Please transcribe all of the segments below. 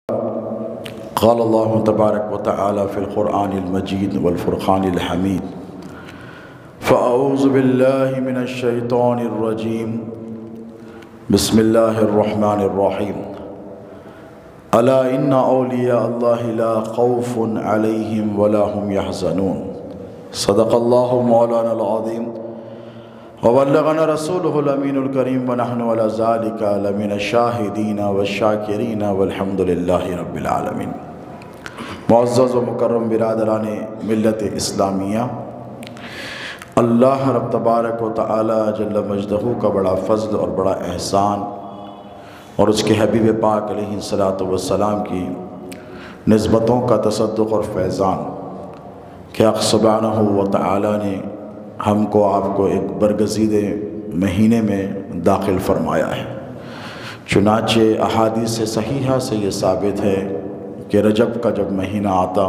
قال الله تبارك وتعالى في القرآن المجيد والفرقان الحميد فأعوذ بالله من الشيطان الرجيم بسم الله الرحمن الرحيم ألا إن أولياء الله لا خوف عليهم ولا هم يحزنون صدق الله مولانا العظيم وبلغنا رسوله الأمين الكريم ونحن على ذلك لمن الشاهدين والشاكرين والحمد لله رب العالمين۔ معزز و مکرم برادران ملت اسلامیہ، اللہ رب تبارک و تعالی جل مجدہ کا بڑا فضل اور بڑا احسان اور اس کے حبیب پاک علیہ الصلاۃ والسلام کی نسبتوں کا تصدق اور فیضان کہ حق سبحانہ و تعالی نے ہم کو آپ کو ایک برگزیدہ مہینے میں داخل فرمایا ہے۔ چنانچہ احادیث صحیحہ سے یہ ثابت ہے کہ رجب کا جب مہینہ آتا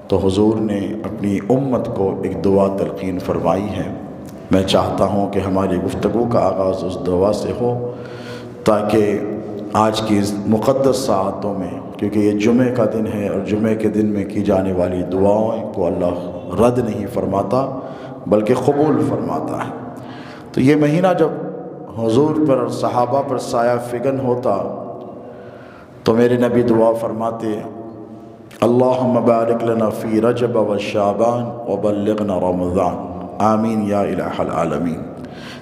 تو حضور نے اپنی امت کو ایک دعا تلقین فرمائی ہے۔ میں چاہتا ہوں کہ ہماری گفتگو کا آغاز اس دعا سے ہو تاکہ آج کی مقدس ساعتوں میں، کیونکہ یہ جمعہ کا دن ہے اور جمعہ کے دن میں کی جانے والی دعاؤں کو اللہ رد نہیں فرماتا بلکہ قبول فرماتا ہے، تو یہ مہینہ جب حضور پر اور صحابہ پر سایہ فگن ہوتا تو میرے نبی دعا فرماتے اللہم بارک لنا فی رجب و شعبان وبلغنا رمضان آمین یا الہ العالمین،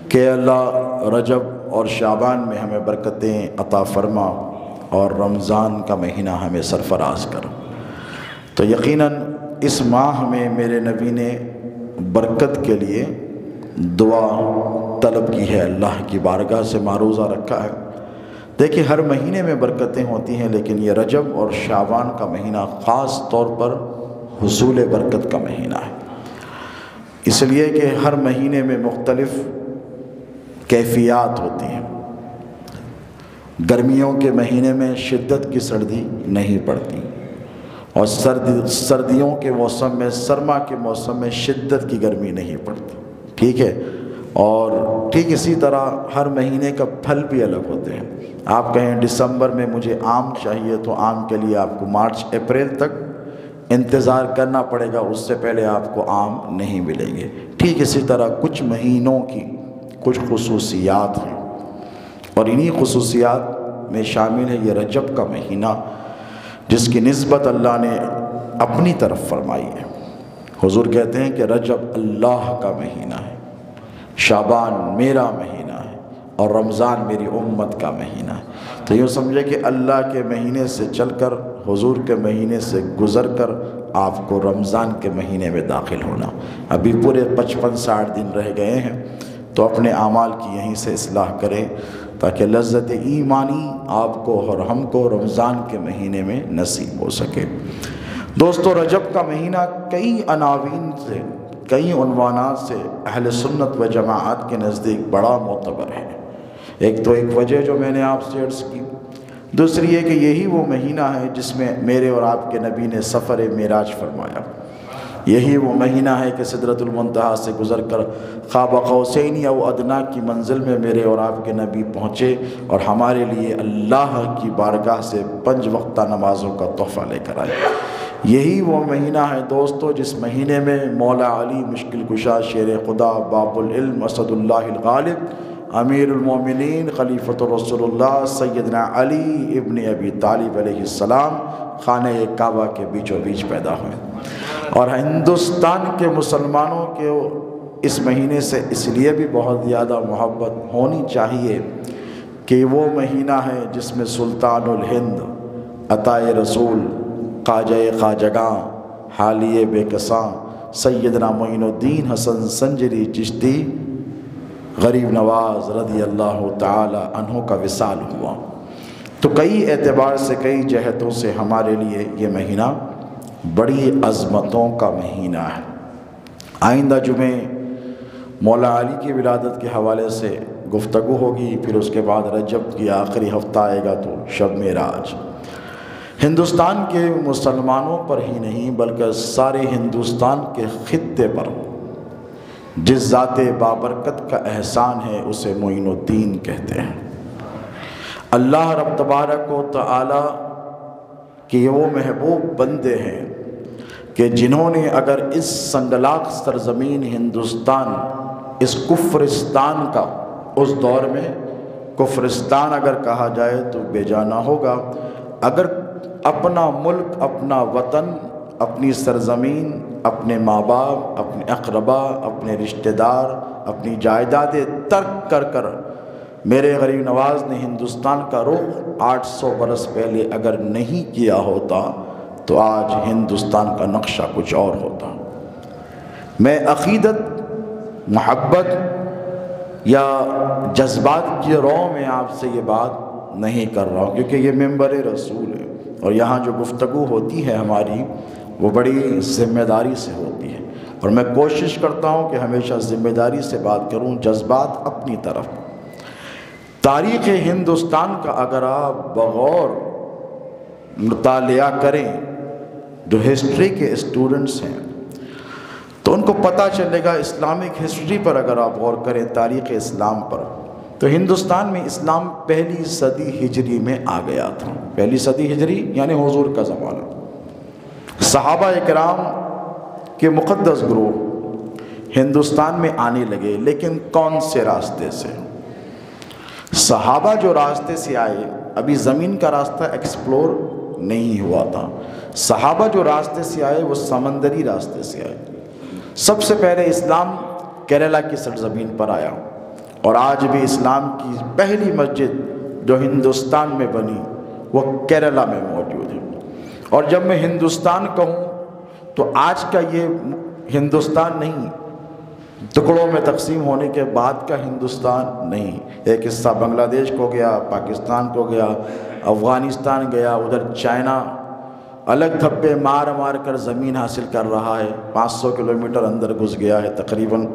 کہ اللہ رجب اور شعبان میں ہمیں برکتیں عطا فرما اور رمضان کا مہینہ ہمیں سرفراز کر۔ تو یقیناً اس ماہ میں میرے نبی نے برکت کے لیے دعا طلب کی ہے، اللہ کی بارگاہ سے معروضہ رکھا ہے۔ دیکھیں ہر مہینے میں برکتیں ہوتی ہیں، لیکن یہ رجب اور شعبان کا مہینہ خاص طور پر حصول برکت کا مہینہ ہے، اس لیے کہ ہر مہینے میں مختلف کیفیات ہوتی ہیں۔ گرمیوں کے مہینے میں شدت کی سردی نہیں پڑتی اور سردیوں کے موسم میں، سرما کے موسم میں شدت کی گرمی نہیں پڑتی، ٹھیک ہے۔ اور ٹھیک اسی طرح ہر مہینے کا پھل بھی الگ ہوتے ہیں۔ آپ کہیں دسمبر میں مجھے آم چاہیے تو آم کے لیے آپ کو مارچ اپریل تک انتظار کرنا پڑے گا، اس سے پہلے آپ کو آم نہیں ملیں گے۔ ٹھیک اسی طرح کچھ مہینوں کی کچھ خصوصیات ہیں اور انہی خصوصیات میں شامل ہے یہ رجب کا مہینہ، جس کی نسبت اللہ نے اپنی طرف فرمائی ہے۔ حضور کہتے ہیں کہ رجب اللہ کا مہینہ ہے، شعبان میرا مہینہ ہے اور رمضان میری امت کا مہینہ ہے۔ تو یوں سمجھے کہ اللہ کے مہینے سے چل کر، حضور کے مہینے سے گزر کر آپ کو رمضان کے مہینے میں داخل ہونا۔ ابھی پورے 55-60 دن رہ گئے ہیں، تو اپنے اعمال کی یہیں سے اصلاح کریں تاکہ لذت ایمانی آپ کو اور ہم کو رمضان کے مہینے میں نصیب ہو سکے۔ دوستو، رجب کا مہینہ کئی عناوین سے، کئی عنوانات سے اہل سنت و جماعت کے نزدیک بڑا معتبر ہے۔ ایک تو ایک وجہ جو میں نے آپ سے عرض کی، دوسری یہ کہ یہی وہ مہینہ ہے جس میں میرے اور آپ کے نبی نے سفر معراج فرمایا۔ یہی وہ مہینہ ہے کہ سدرۃ المنتہا سے گزر کر قاب قوسین او ادنیٰ کی منزل میں میرے اور آپ کے نبی پہنچے اور ہمارے لیے اللہ کی بارگاہ سے 5 وقتہ نمازوں کا تحفہ لے کر آئے۔ یہی وہ مہینہ ہے دوستو جس مہینے میں مولا علی مشکل کشا شیر خدا باب العلم اسد اللہ الغالب امیر المومنین خلیفۃ الرسول اللہ سیدنا علی ابن ابی طالب علیہ السلام خانہ کعبہ کے بیچوں بیچ پیدا ہوئے، اور ہندوستان کے مسلمانوں کے اس مہینے سے اس لیے بھی بہت زیادہ محبت ہونی چاہیے کہ وہ مہینہ ہے جس میں سلطان الہند عطائے رسول خواجہ خواجگاں حالیہ بے کساں سیدنا معین الدین حسن سنجری چشتی غریب نواز رضی اللہ تعالی عنہ کا وصال ہوا۔ تو کئی اعتبار سے، کئی جہتوں سے ہمارے لیے یہ مہینہ بڑی عظمتوں کا مہینہ ہے۔ آئندہ جمعے مولا علی کی ولادت کے حوالے سے گفتگو ہوگی، پھر اس کے بعد رجب کی آخری ہفتہ آئے گا تو شب معراج۔ ہندوستان کے مسلمانوں پر ہی نہیں بلکہ سارے ہندوستان کے خطے پر جس ذات بابرکت کا احسان ہے اسے معین الدین کہتے ہیں۔ اللہ رب تبارک و تعالی کہ یہ وہ محبوب بندے ہیں کہ جنہوں نے اگر اس سنگلاخ سرزمین ہندوستان، اس کفرستان کا، اس دور میں کفرستان اگر کہا جائے تو بے جانا ہوگا، اگر اپنا ملک، اپنا وطن، اپنی سرزمین، اپنے ماں باپ، اپنے اقربا، اپنے رشتہ دار، اپنی جائیدادیں ترک کر کر میرے غریب نواز نے ہندوستان کا رخ 800 برس پہلے اگر نہیں کیا ہوتا تو آج ہندوستان کا نقشہ کچھ اور ہوتا۔ میں عقیدت، محبت یا جذبات کی رو میں آپ سے یہ بات نہیں کر رہا ہوں، کیونکہ یہ منبر رسول ہے اور یہاں جو گفتگو ہوتی ہے ہماری وہ بڑی ذمہ داری سے ہوتی ہے، اور میں کوشش کرتا ہوں کہ ہمیشہ ذمہ داری سے بات کروں، جذبات اپنی طرف۔ تاریخ ہندوستان کا اگر آپ بغور مطالعہ کریں، جو ہسٹری کے اسٹوڈنٹس ہیں تو ان کو پتہ چلے گا، اسلامک ہسٹری پر اگر آپ غور کریں، تاریخ اسلام پر، تو ہندوستان میں اسلام پہلی صدی ہجری میں آ گیا تھا۔ پہلی صدی ہجری یعنی حضور کا زمانہ۔ صحابہ اکرام کے مقدس گروہ ہندوستان میں آنے لگے، لیکن کون سے راستے سے؟ صحابہ جو راستے سے آئے، ابھی زمین کا راستہ ایکسپلور نہیں ہوا تھا۔ صحابہ جو راستے سے آئے وہ سمندری راستے سے آئے۔ سب سے پہلے اسلام کیرلا کی سرزمین پر آیا، اور آج بھی اسلام کی پہلی مسجد جو ہندوستان میں بنی وہ کیرلا میں موجود ہے۔ اور جب میں ہندوستان کہوں تو آج کا یہ ہندوستان نہیں، ٹکڑوں میں تقسیم ہونے کے بعد کا ہندوستان نہیں۔ ایک حصہ بنگلہ دیش کو گیا، پاکستان کو گیا، افغانستان گیا، ادھر چائنا الگ دھبے مار مار کر زمین حاصل کر رہا ہے، 500 کلومیٹر اندر گھس گیا ہے تقریباً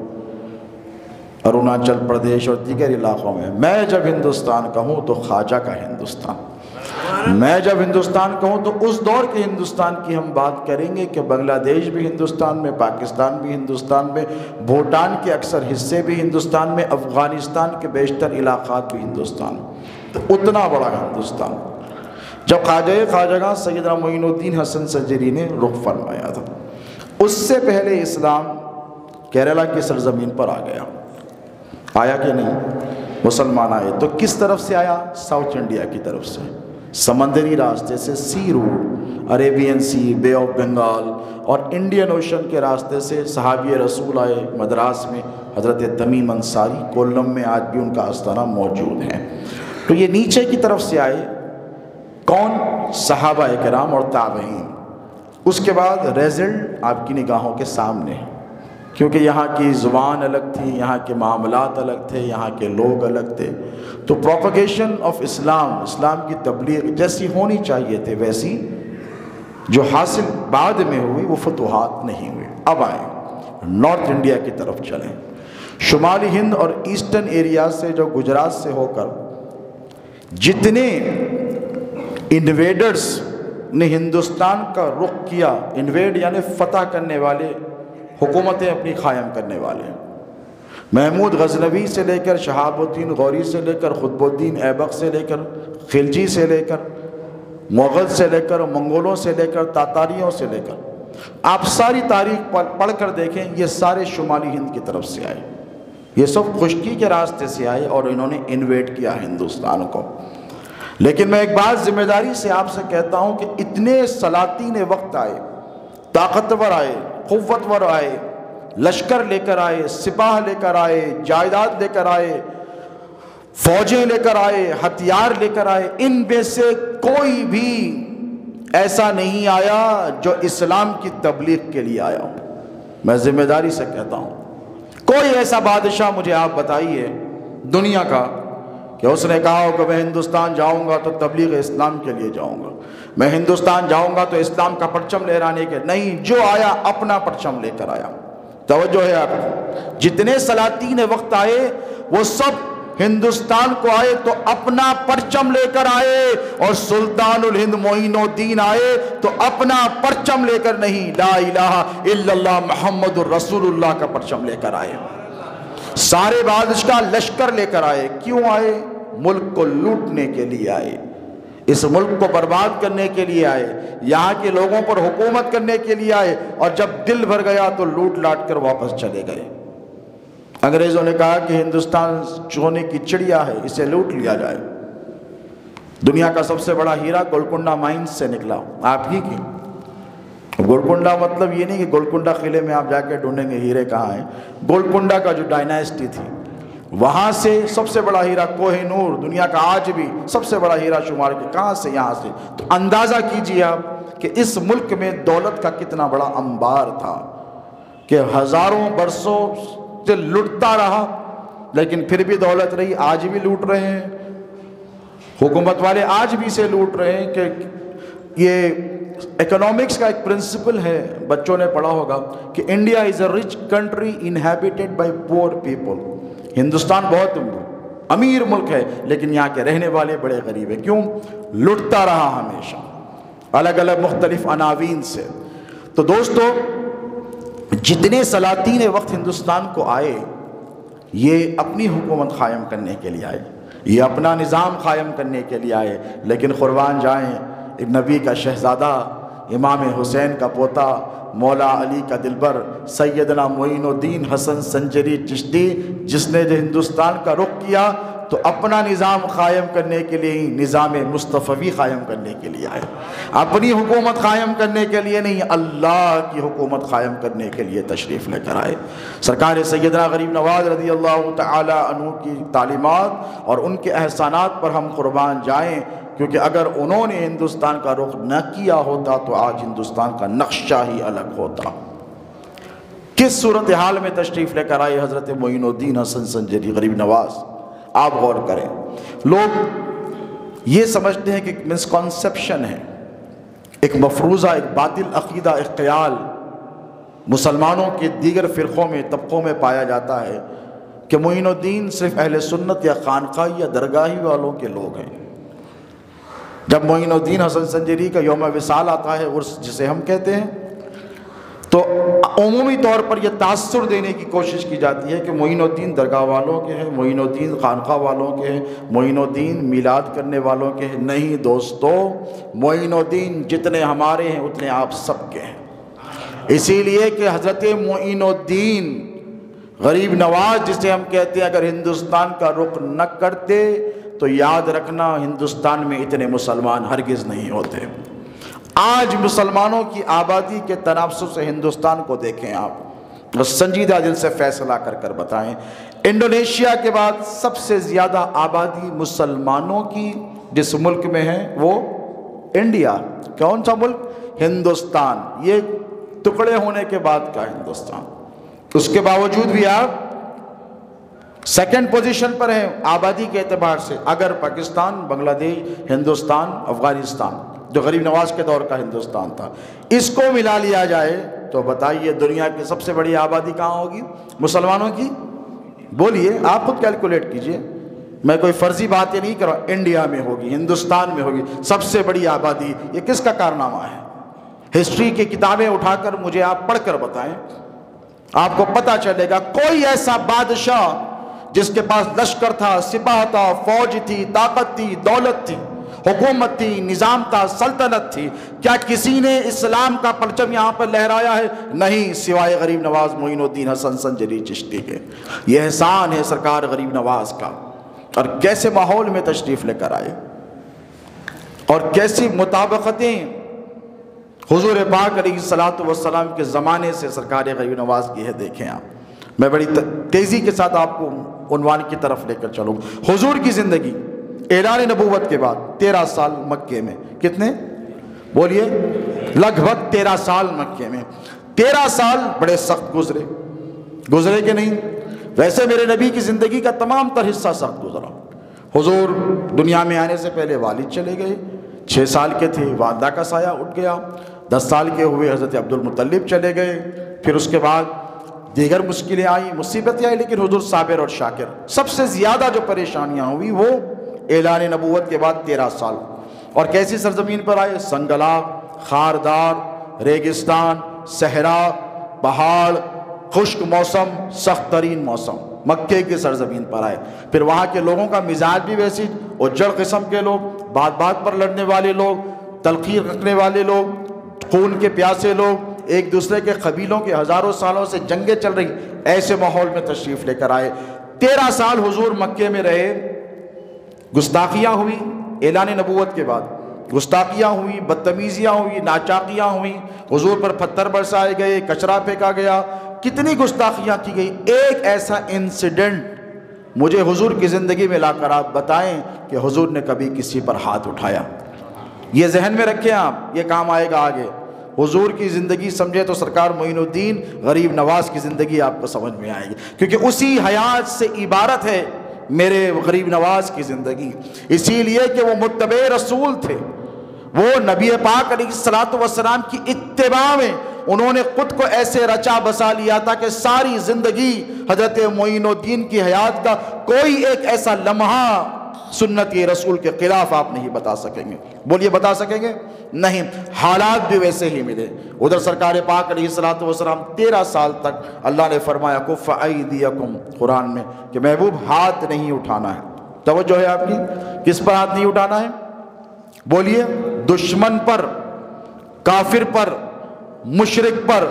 اروناچل پردیش اور دیگر علاقوں میں۔ میں جب ہندوستان کہوں تو خواجہ کا ہندوستان، میں جب ہندوستان کہوں تو اس دور کے ہندوستان کی ہم بات کریں گے کہ بنگلہ دیش بھی ہندوستان میں، پاکستان بھی ہندوستان میں، بھوٹان کے اکثر حصے بھی ہندوستان میں، افغانستان کے بیشتر علاقات بھی ہندوستان میں۔ تو اتنا بڑا ہندوستان جب خواجہ سیدنا معین الدین حسن سجری نے رخ فرمایا تھا، اس سے پہلے اسلام کیرلا کی سرزمین پر آ گیا۔ آیا کہ نہیں؟ مسلمان آئے تو کس طرف سے آیا؟ ساؤتھ انڈیا کی طرف سے، سمندری راستے سے، سی روٹ، عربین سی، بے آف بنگال اور انڈین اوشن کے راستے سے صحابی رسول آئے۔ مدراس میں حضرت تمیم انصاری، کولم میں آج بھی ان کا آستانہ موجود ہے۔ تو یہ نیچے کی طرف سے آئے، کون؟ صحابہ کرام اور تابعین۔ اس کے بعد ریزلٹ آپ کی نگاہوں کے سامنے، کیونکہ یہاں کی زبان الگ تھی، یہاں کے معاملات الگ تھے، یہاں کے لوگ الگ تھے، تو پروپیگیشن آف اسلام، اسلام کی تبلیغ جیسی ہونی چاہیے تھے ویسی جو حاصل بعد میں ہوئی وہ فتوحات نہیں ہوئی۔ اب آئے نارتھ انڈیا کی طرف چلیں، شمالی ہند اور ایسٹرن ایریا سے، جو گجرات سے ہو کر جتنے انویڈرز نے ہندوستان کا رخ کیا، انویڈ یعنی فتح کرنے والے، حکومتیں اپنی قائم کرنے والے، محمود غزنوی سے لے کر شہاب الدین غوری سے لے کر قطب الدین ایبک سے لے کر خلجی سے لے کر مغل سے لے کر منگولوں سے لے کر تاتاریوں سے لے کر آپ ساری تاریخ پڑھ کر دیکھیں، یہ سارے شمالی ہند کی طرف سے آئے، یہ سب خشکی کے راستے سے آئے اور انہوں نے انویٹ کیا ہندوستان کو۔ لیکن میں ایک بات ذمہ داری سے آپ سے کہتا ہوں کہ اتنے سلاطین وقت آئے، طاقتور آئے، قوتور آئے، لشکر لے کر آئے، سپاہ لے کر آئے، جائیداد لے کر آئے، فوجیں لے کر آئے، ہتھیار لے کر آئے، ان میں سے کوئی بھی ایسا نہیں آیا جو اسلام کی تبلیغ کے لیے آیا ہو۔ میں ذمہ داری سے کہتا ہوں، کوئی ایسا بادشاہ مجھے آپ بتائیے دنیا کا کہ اس نے کہا ہو کہ میں ہندوستان جاؤں گا تو تبلیغ اسلام کے لیے جاؤں گا، میں ہندوستان جاؤں گا تو اسلام کا پرچم لہرانے کے، نہیں، جو آیا اپنا پرچم لے کر آیا۔ توجہ ہے آپ کو، جتنے سلاطین وقت آئے وہ سب ہندوستان کو آئے تو اپنا پرچم لے کر آئے، اور سلطان الہند معین الدین آئے تو اپنا پرچم لے کر نہیں، لا الہ الا اللہ محمد الرسول اللہ کا پرچم لے کر آئے۔ سارے بادشاہ لشکر لے کر آئے، کیوں آئے؟ ملک کو لوٹنے کے لیے آئے، اس ملک کو برباد کرنے کے لیے آئے، یہاں کے لوگوں پر حکومت کرنے کے لیے آئے، اور جب دل بھر گیا تو لوٹ لاٹ کر واپس چلے گئے۔ انگریزوں نے کہا کہ ہندوستان سونے کی چڑیا ہے، اسے لوٹ لیا جائے۔ دنیا کا سب سے بڑا ہیرا گولکنڈہ مائنز سے نکلا، آپ ہی کی۔ گولکنڈہ مطلب یہ نہیں کہ گولکنڈہ قلعے میں آپ جا کے ڈھونڈیں گے ہیرے کہاں ہیں، گولکنڈہ کا جو ڈائناسٹی تھی وہاں سے سب سے بڑا ہیرا کوہ نور، دنیا کا آج بھی سب سے بڑا ہیرا شمار کے، کہاں سے؟ یہاں سے۔ تو اندازہ کیجئے آپ کہ اس ملک میں دولت کا کتنا بڑا انبار تھا کہ ہزاروں برسوں سے لٹتا رہا، لیکن پھر بھی دولت رہی۔ آج بھی لوٹ رہے ہیں حکومت والے، آج بھی اسے لوٹ رہے ہیں۔ کہ یہ اکنامکس کا ایک پرنسپل ہے، بچوں نے پڑھا ہوگا کہ India is a rich country inhibited by poor people. Hindustan بہت امیر ملک ہے، لیکن یہاں کے رہنے والے بڑے غریب ہیں۔ کیوں؟ لٹتا رہا ہمیشہ الگ الگ مختلف عناوین سے۔ تو دوستو، جتنے سلاطین وقت ہندوستان کو آئے، یہ اپنی حکومت قائم کرنے کے لیے آئے، یہ اپنا نظام قائم کرنے کے لیے آئے، لیکن قربان جائیں ایک نبی کا شہزادہ، امام حسین کا پوتا، مولا علی کا دلبر، سیدنا معین الدین حسن سنجری چشتی، جس نے جو ہندوستان کا رخ کیا تو اپنا نظام قائم کرنے کے لیے، نظام مصطفی قائم کرنے کے لیے آئے، اپنی حکومت قائم کرنے کے لیے نہیں، اللہ کی حکومت قائم کرنے کے لیے تشریف لے کر آئے۔ سرکار سیدنا غریب نواز رضی اللہ تعالی عنہ کی تعلیمات اور ان کے احسانات پر ہم قربان جائیں، کیونکہ اگر انہوں نے ہندوستان کا رخ نہ کیا ہوتا تو آج ہندوستان کا نقشہ ہی الگ ہوتا۔ کس صورتحال میں تشریف لے کر آئے حضرت معین الدین حسن سنجری غریب نواز، آپ غور کریں۔ لوگ یہ سمجھتے ہیں کہ ایک مسکنسپشن ہے، ایک مفروضہ، ایک باطل عقیدہ، ایک خیال مسلمانوں کے دیگر فرقوں میں، طبقوں میں پایا جاتا ہے کہ معین الدین صرف اہل سنت یا خانقاہی یا درگاہی والوں کے لوگ ہیں۔ جب معین الدین حسن سنجری کا یوم وصال آتا ہے، عرس جسے ہم کہتے ہیں، تو عمومی طور پر یہ تاثر دینے کی کوشش کی جاتی ہے کہ معین الدین درگاہ والوں کے ہیں، معین الدین خانقاہ والوں کے ہیں، معین الدین میلاد کرنے والوں کے ہیں۔ نہیں دوستو، معین الدین جتنے ہمارے ہیں اتنے آپ سب کے ہیں۔ اسی لیے کہ حضرت معین الدین غریب نواز جسے ہم کہتے ہیں، اگر ہندوستان کا رخ نہ کرتے تو یاد رکھنا ہندوستان میں اتنے مسلمان ہرگز نہیں ہوتے۔ آج مسلمانوں کی آبادی کے تناسب سے ہندوستان کو دیکھیں آپ، اور سنجیدہ دل سے فیصلہ کر کر بتائیں، انڈونیشیا کے بعد سب سے زیادہ آبادی مسلمانوں کی جس ملک میں ہے وہ انڈیا۔ کون سا ملک؟ ہندوستان۔ یہ ٹکڑے ہونے کے بعد کا ہندوستان۔ اس کے باوجود بھی آپ سیکنڈ پوزیشن پر ہیں آبادی کے اعتبار سے۔ اگر پاکستان، بنگلہ دیش، ہندوستان، افغانستان جو غریب نواز کے دور کا ہندوستان تھا، اس کو ملا لیا جائے تو بتائیے دنیا کی سب سے بڑی آبادی کہاں ہوگی مسلمانوں کی؟ بولیے، آپ خود کیلکولیٹ کیجئے، میں کوئی فرضی باتیں نہیں کر رہا۔ انڈیا میں ہوگی، ہندوستان میں ہوگی سب سے بڑی آبادی۔ یہ کس کا کارنامہ ہے؟ ہسٹری کی کتابیں اٹھا کر مجھے آپ پڑھ کر بتائیں، آپ کو پتہ چلے گا کوئی ایسا بادشاہ جس کے پاس لشکر تھا، سپاہ تھا، فوج تھی، طاقت تھی، دولت تھی، حکومت تھی، نظام تھا، سلطنت تھی، کیا کسی نے اسلام کا پرچم یہاں پر لہرایا ہے؟ نہیں، سوائے غریب نواز معین الدین حسن سنجری چشتی کے۔ یہ احسان ہے سرکار غریب نواز کا۔ اور کیسے ماحول میں تشریف لے کر آئے، اور کیسی مطابقتیں حضور پاک علیہ الصلوۃ والسلام کے زمانے سے سرکار غریب نواز کی ہے، دیکھیں آپ۔ میں بڑی تیزی کے ساتھ آپ کو عنوان کی طرف لے کر چلوں۔ حضور کی زندگی اعلان نبوت کے بعد 13 سال مکے میں، کتنے بولیے؟ لگ بھگ 13 سال مکے میں۔ 13 سال بڑے سخت گزرے کہ نہیں؟ ویسے میرے نبی کی زندگی کا تمام تر حصہ سخت گزرا۔ حضور دنیا میں آنے سے پہلے والد چلے گئے، 6 سال کے تھے والدہ کا سایہ اٹھ گیا، 10 سال کے ہوئے حضرت عبد المطلب چلے گئے، پھر اس کے بعد دیگر مشکلیں آئیں، مصیبتیں آئیں، لیکن حضور صابر اور شاکر۔ سب سے زیادہ جو پریشانیاں ہوئی وہ اعلان نبوت کے بعد 13 سال۔ اور کیسی سرزمین پر آئے؟ سنگلا، خاردار، ریگستان، صحرا، پہاڑ، خشک موسم، سخت ترین موسم، مکے کی سرزمین پر آئے۔ پھر وہاں کے لوگوں کا مزاج بھی ویسی، اجڑ قسم کے لوگ، بات بات پر لڑنے والے لوگ، تلخی رکھنے والے لوگ، خون کے پیاسے لوگ، ایک دوسرے کے قبیلوں کے ہزاروں سالوں سے جنگیں چل رہی، ایسے ماحول میں تشریف لے کر آئے۔ 13 سال حضور مکے میں رہے، گستاخیاں ہوئی اعلان نبوت کے بعد، گستاخیاں ہوئی، بدتمیزیاں ہوئی، ناچاقیاں ہوئیں، حضور پر پتھر برسائے گئے، کچرا پھینکا گیا، کتنی گستاخیاں کی گئی۔ ایک ایسا انسیڈنٹ مجھے حضور کی زندگی میں لا کر آپ بتائیں کہ حضور نے کبھی کسی پر ہاتھ اٹھایا۔ یہ ذہن میں رکھیں آپ، یہ کام آئے گا آگے۔ حضور کی زندگی سمجھے تو سرکار معین الدین غریب نواز کی زندگی آپ کو سمجھ میں آئے گی، کیونکہ اسی حیات سے عبارت ہے میرے غریب نواز کی زندگی، اسی لیے کہ وہ متبع رسول تھے، وہ نبی پاک علیہ الصلوۃ والسلام کی اتباع میں انہوں نے خود کو ایسے رچا بسا لیا تھا کہ ساری زندگی حضرت معین الدین کی حیات کا کوئی ایک ایسا لمحہ سنت رسول کے خلاف آپ نہیں بتا سکیں گے۔ بولیے بتا سکیں گے؟ نہیں۔ حالات بھی ویسے ہی ملے۔ ادھر سرکار پاک علیہ الصلوۃ والسلام 13 سال تک اللہ نے فرمایا کف ایدیکم قرآن میں کہ محبوب ہاتھ نہیں اٹھانا ہے۔ توجہ ہے آپ کی، کس پر ہاتھ نہیں اٹھانا ہے؟ بولیے، دشمن پر، کافر پر، مشرک پر،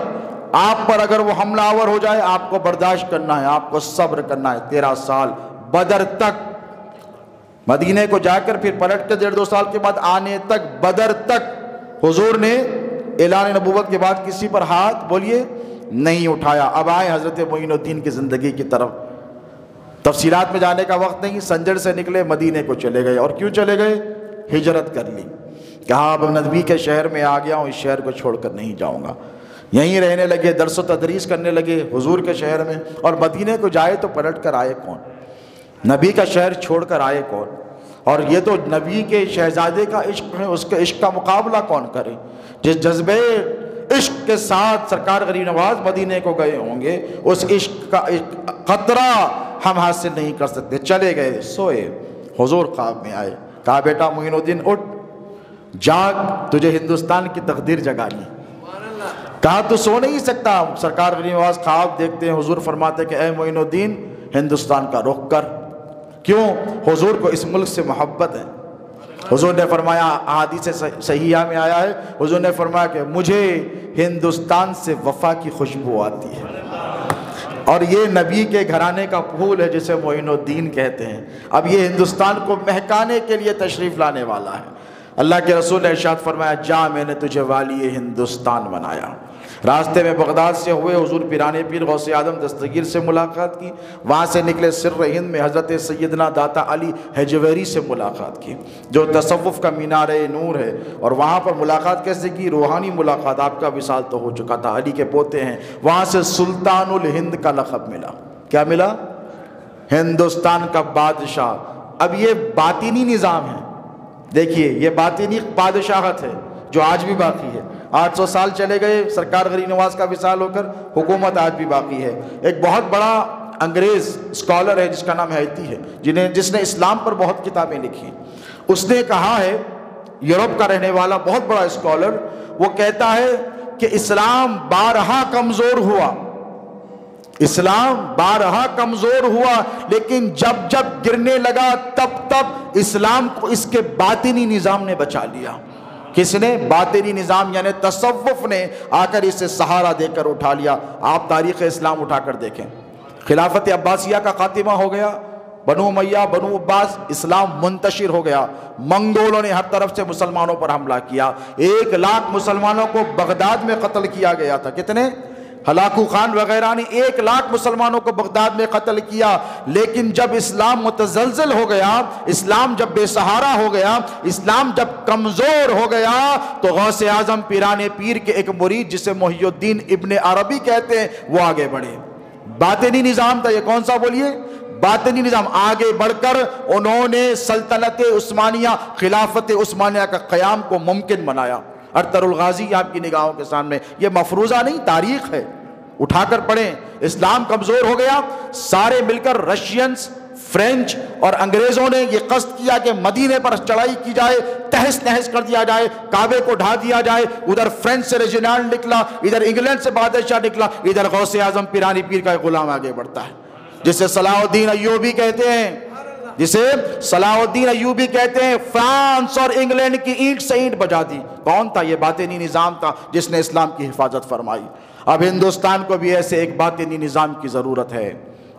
آپ پر اگر وہ حملہ آور ہو جائے آپ کو برداشت کرنا ہے، آپ کو صبر کرنا ہے۔ 13 سال بدر تک، مدینے کو جا کر پھر پلٹ کے 1.5-2 سال کے بعد آنے تک، بدر تک حضور نے اعلان نبوت کے بعد کسی پر ہاتھ بولیے نہیں اٹھایا۔ اب آئے حضرت معین الدین کی زندگی کی طرف۔ تفصیلات میں جانے کا وقت نہیں، سنجر سے نکلے مدینے کو چلے گئے، اور کیوں چلے گئے؟ ہجرت کر لی، کہا اب نبی کے شہر میں آ گیا ہوں، اس شہر کو چھوڑ کر نہیں جاؤں گا۔ یہیں رہنے لگے، درس و تدریس کرنے لگے حضور کے شہر میں، اور مدینے کو جائے تو پلٹ کر آئے کون؟ نبی کا شہر چھوڑ کر آئے کون؟ اور یہ تو نبی کے شہزادے کا عشق ہے، اس کے عشق کا مقابلہ کون کرے؟ جس جذبے عشق کے ساتھ سرکار غریب نواز مدینے کو گئے ہوں گے، اس عشق کا قطرہ ہم حاصل نہیں کر سکتے۔ چلے گئے، سوئے، حضور خواب میں آئے، کہا بیٹا معین الدین اٹھ، جاگ، تجھے ہندوستان کی تقدیر جگانی۔ کہا تو سو نہیں سکتا۔ سرکار غریب نواز خواب دیکھتے ہیں، حضور فرماتے کہ اے معین الدین ہندوستان کا رخ کر۔ کیوں؟ حضور کو اس ملک سے محبت ہے۔ حضور نے فرمایا، احادیث صحیحہ میں آیا ہے، حضور نے فرمایا کہ مجھے ہندوستان سے وفا کی خوشبو آتی ہے، اور یہ نبی کے گھرانے کا پھول ہے جسے معین الدین کہتے ہیں۔ اب یہ ہندوستان کو مہکانے کے لیے تشریف لانے والا ہے۔ اللہ کے رسول نے ارشاد فرمایا، جا میں نے تجھے والی ہندوستان بنایا۔ راستے میں بغداد سے ہوئے، حضور پیرانے پیر غوث اعظم دستگیر سے ملاقات کی، وہاں سے نکلے سر ہند میں حضرت سیدنا داتا علی حجویری سے ملاقات کی جو تصوف کا مینار نور ہے، اور وہاں پر ملاقات کیسے کی؟ روحانی ملاقات، آپ کا وصال تو ہو چکا تھا، علی کے پوتے ہیں، وہاں سے سلطان الہند کا لقب ملا۔ کیا ملا؟ ہندوستان کا بادشاہ۔ اب یہ باطنی نظام ہے، دیکھیے یہ باطنی بادشاہت ہے جو آج بھی باقی ہے۔ 800 سال چلے گئے سرکار غریب نواز کا وصال ہو کر، حکومت آج بھی باقی ہے۔ ایک بہت بڑا انگریز اسکالر ہے جس کا نام ہیتی ہے، جس نے اسلام پر بہت کتابیں لکھی، اس نے کہا ہے، یورپ کا رہنے والا بہت بڑا اسکالر، وہ کہتا ہے کہ اسلام بارہا کمزور ہوا، اسلام بارہا کمزور ہوا، لیکن جب جب گرنے لگا تب اسلام کو اس کے باطنی نظام نے بچا لیا۔ کس نے؟ باطنی نظام، یعنی تصوف نے آ کر اسے سہارا دے کر اٹھا لیا۔ آپ تاریخ اسلام اٹھا کر دیکھیں، خلافت عباسیہ کا خاتمہ ہو گیا، بنو امیہ، بنو عباس، اسلام منتشر ہو گیا، منگولوں نے ہر طرف سے مسلمانوں پر حملہ کیا، 1 لاکھ مسلمانوں کو بغداد میں قتل کیا گیا تھا۔ کتنے؟ ہلاکو خان وغیرہ نے 1 لاکھ مسلمانوں کو بغداد میں قتل کیا۔ لیکن جب اسلام متزلزل ہو گیا، اسلام جب بے سہارا ہو گیا، اسلام جب کمزور ہو گیا، تو غوث اعظم پیرانے پیر کے ایک مرید جسے محی الدین ابن عربی کہتے ہیں، وہ آگے بڑھے۔ باطنی نظام تھا یہ، کون سا بولیے؟ باطنی نظام۔ آگے بڑھ کر انہوں نے سلطنت عثمانیہ، خلافت عثمانیہ کا قیام کو ممکن بنایا۔ ارطر الغازی آپ کی نگاہوں کے سامنے، یہ مفروضہ نہیں، تاریخ ہے، اٹھا کر پڑھیں۔ اسلام کمزور ہو گیا، سارے مل کر رشینز، فرینچ اور انگریزوں نے یہ قصد کیا کہ مدینے پر چڑھائی کی جائے، تہس نہس کر دیا جائے، کعبے کو ڈھا دیا جائے۔ ادھر فرینچ سے ریجینالڈ نکلا، ادھر انگلینڈ سے بادشاہ نکلا، ادھر غوث اعظم پیرانی پیر کا ایک غلام آگے بڑھتا ہے جسے صلاح الدین ایوبی کہتے ہیں۔ جسے صلاح الدین ایوبی کہتے ہیں فرانس اور انگلینڈ کی اینٹ سے اینٹ بجا دی. کون تھا؟ یہ باطنی نظام تھا جس نے اسلام کی حفاظت فرمائی. اب ہندوستان کو بھی ایسے ایک باطنی نظام کی ضرورت ہے.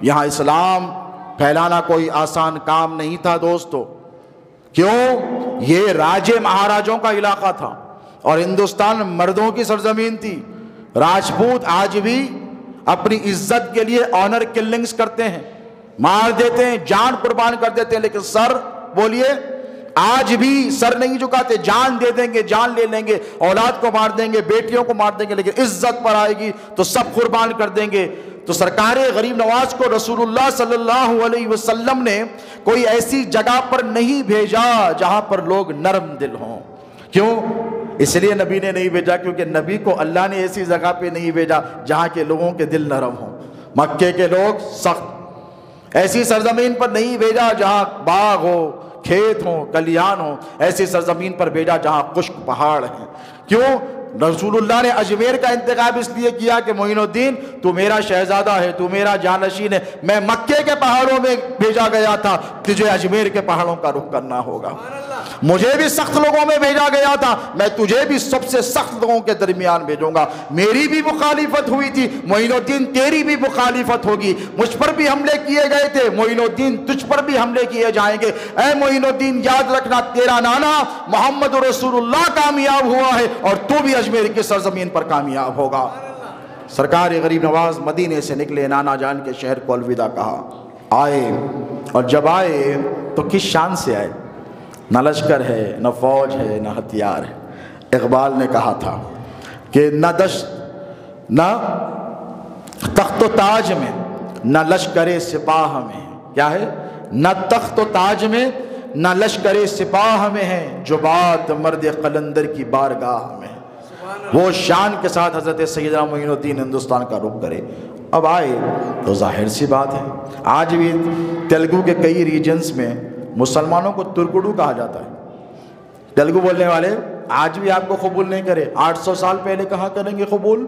یہاں اسلام پھیلانا کوئی آسان کام نہیں تھا دوستو. کیوں؟ یہ راجے مہاراجوں کا علاقہ تھا اور ہندوستان مردوں کی سرزمین تھی. راجپوت آج بھی اپنی عزت کے لیے آنر کلنگز کرتے ہیں, مار دیتے ہیں, جان قربان کر دیتے ہیں, لیکن سر بولیے آج بھی سر نہیں جھکاتے. جان دے دیں گے, جان لے لیں گے, اولاد کو مار دیں گے, بیٹیوں کو مار دیں گے, لیکن عزت پر آئے گی تو سب قربان کر دیں گے. تو سرکار غریب نواز کو رسول اللہ صلی اللہ علیہ وسلم نے کوئی ایسی جگہ پر نہیں بھیجا جہاں پر لوگ نرم دل ہوں. کیوں؟ اس لیے نبی نے نہیں بھیجا کیونکہ نبی کو اللہ نے ایسی جگہ پہ نہیں بھیجا جہاں کے لوگوں کے دل نرم ہوں. مکے کے لوگ سخت, ایسی سرزمین پر نہیں بھیجا جہاں باغ ہو, کھیت ہو, کلیان ہو. ایسی سرزمین پر بھیجا جہاں خشک پہاڑ ہیں. کیوں؟ رسول اللہ نے اجمیر کا انتخاب اس لیے کیا کہ معین الدین تو میرا شہزادہ ہے, تو میرا جانشین ہے. میں مکے کے پہاڑوں میں بھیجا گیا تھا, تجھے اجمیر کے پہاڑوں کا رخ کرنا ہوگا. مجھے بھی سخت لوگوں میں بھیجا گیا تھا, میں تجھے بھی سب سے سخت لوگوں کے درمیان بھیجوں گا. میری بھی مخالفت ہوئی تھی معین الدین, تیری بھی مخالفت ہوگی. مجھ پر بھی حملے کیے گئے تھے معین الدین, تجھ پر بھی حملے کیے جائیں گے. اے معین الدین یاد رکھنا, تیرا نانا محمد رسول اللہ کامیاب ہوا ہے اور تو بھی اجمیر کی سرزمین پر کامیاب ہوگا. سرکار غریب نواز مدینے سے نکلے, نانا جان کے شہر کو الوداع کہا, آئے. اور جب آئے تو کس شان سے آئے؟ نہ لشکر ہے, نہ فوج ہے, نہ ہتھیار ہے. اقبال نے کہا تھا کہ نہ تخت و تاج میں, نہ لشکر سپاہ میں. کیا ہے؟ نہ تخت و تاج میں, نہ لشکر سپاہ میں ہے, جو بات مرد قلندر کی بارگاہ میں. وہ شان کے ساتھ حضرت سیدنا معین الدین ہندوستان کا رخ کرے. اب آئے تو ظاہر سی بات ہے, آج بھی تیلگو کے کئی ریجنز میں مسلمانوں کو ترکڑو کہا جاتا ہے. تیلگو بولنے والے آج بھی آپ کو قبول نہیں کرے. 800 سال پہلے کہاں کریں گے قبول؟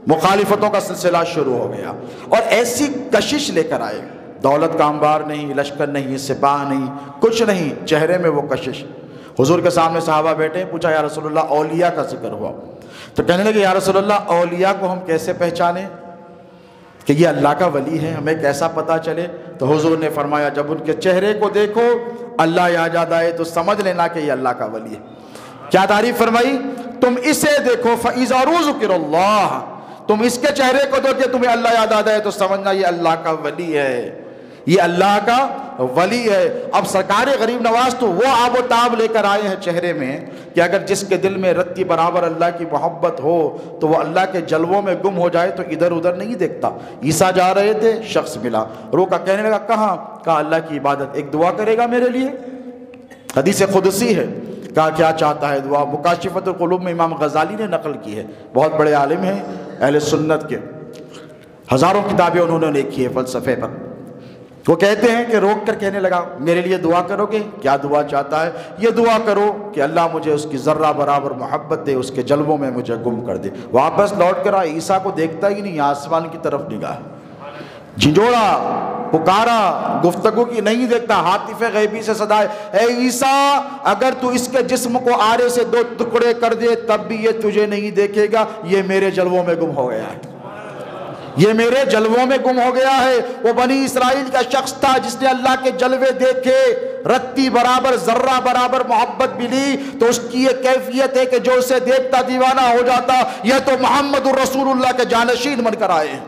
مخالفتوں کا سلسلہ شروع ہو گیا اور ایسی کشش لے کر آئے. دولت کا انبار نہیں, لشکر نہیں, سپاہ نہیں, کچھ نہیں, چہرے میں وہ کشش. حضور کے سامنے صحابہ بیٹھے, پوچھا یا رسول اللہ اولیاء کا ذکر ہوا تو کہنے لگے یا رسول اللہ اولیاء کو ہم کیسے پہچانیں کہ یہ اللہ کا ولی ہے, ہمیں کیسا پتا چلے؟ تو حضور نے فرمایا جب ان کے چہرے کو دیکھو اللہ یاد آئے تو سمجھ لینا کہ یہ اللہ کا ولی ہے. کیا تعریف فرمائی؟ تم اسے دیکھو فَإِذَا ذُكِرَ اللَّهُ, تم اس کے چہرے کو دیکھو کہ تمہیں اللہ یاد آئے تو سمجھنا یہ اللہ کا ولی ہے, یہ اللہ کا ولی ہے. اب سرکار غریب نواز تو وہ آب و تاب لے کر آئے ہیں چہرے میں کہ اگر جس کے دل میں رتی برابر اللہ کی محبت ہو تو وہ اللہ کے جلووں میں گم ہو جائے تو ادھر ادھر نہیں دیکھتا. عیسیٰ جا رہے تھے, شخص ملا, روکا, کہنے لگا کہاں؟ کہا اللہ کی عبادت, ایک دعا کرے گا میرے لیے؟ حدیث قدسی ہے. کہا کیا چاہتا ہے؟ دعا. مکاشفت القلوب میں امام غزالی نے نقل کی ہے, بہت بڑے عالم ہیں اہل سنت کے, ہزاروں کتابیں انہوں نے لکھی ہے فلسفے پر. وہ کہتے ہیں کہ روک کر کہنے لگا میرے لیے دعا کرو گے؟ کیا دعا چاہتا ہے؟ یہ دعا کرو کہ اللہ مجھے اس کی ذرہ برابر محبت دے, اس کے جلووں میں مجھے گم کر دے. واپس لوٹ کر آئے, عیسیٰ کو دیکھتا ہی نہیں, آسمان کی طرف نگاہ, جھنجھوڑا, پکارا, گفتگو کی نہیں دیکھتا, ہاتف غیبی سے صدا ہے اے عیسیٰ اگر تو اس کے جسم کو آرے سے 2 ٹکڑے کر دے تب بھی یہ تجھے نہیں دیکھے گا, یہ میرے جلووں میں گم ہو گیا ہے, یہ میرے جلووں میں گم ہو گیا ہے. وہ بنی اسرائیل کا شخص تھا جس نے اللہ کے جلوے دیکھے, رتی برابر, ذرہ برابر محبت ملی, تو اس کی یہ کیفیت ہے کہ جو اسے دیکھتا دیوانہ ہو جاتا. یہ تو محمد رسول اللہ کے جانشین بن کر آئے ہیں,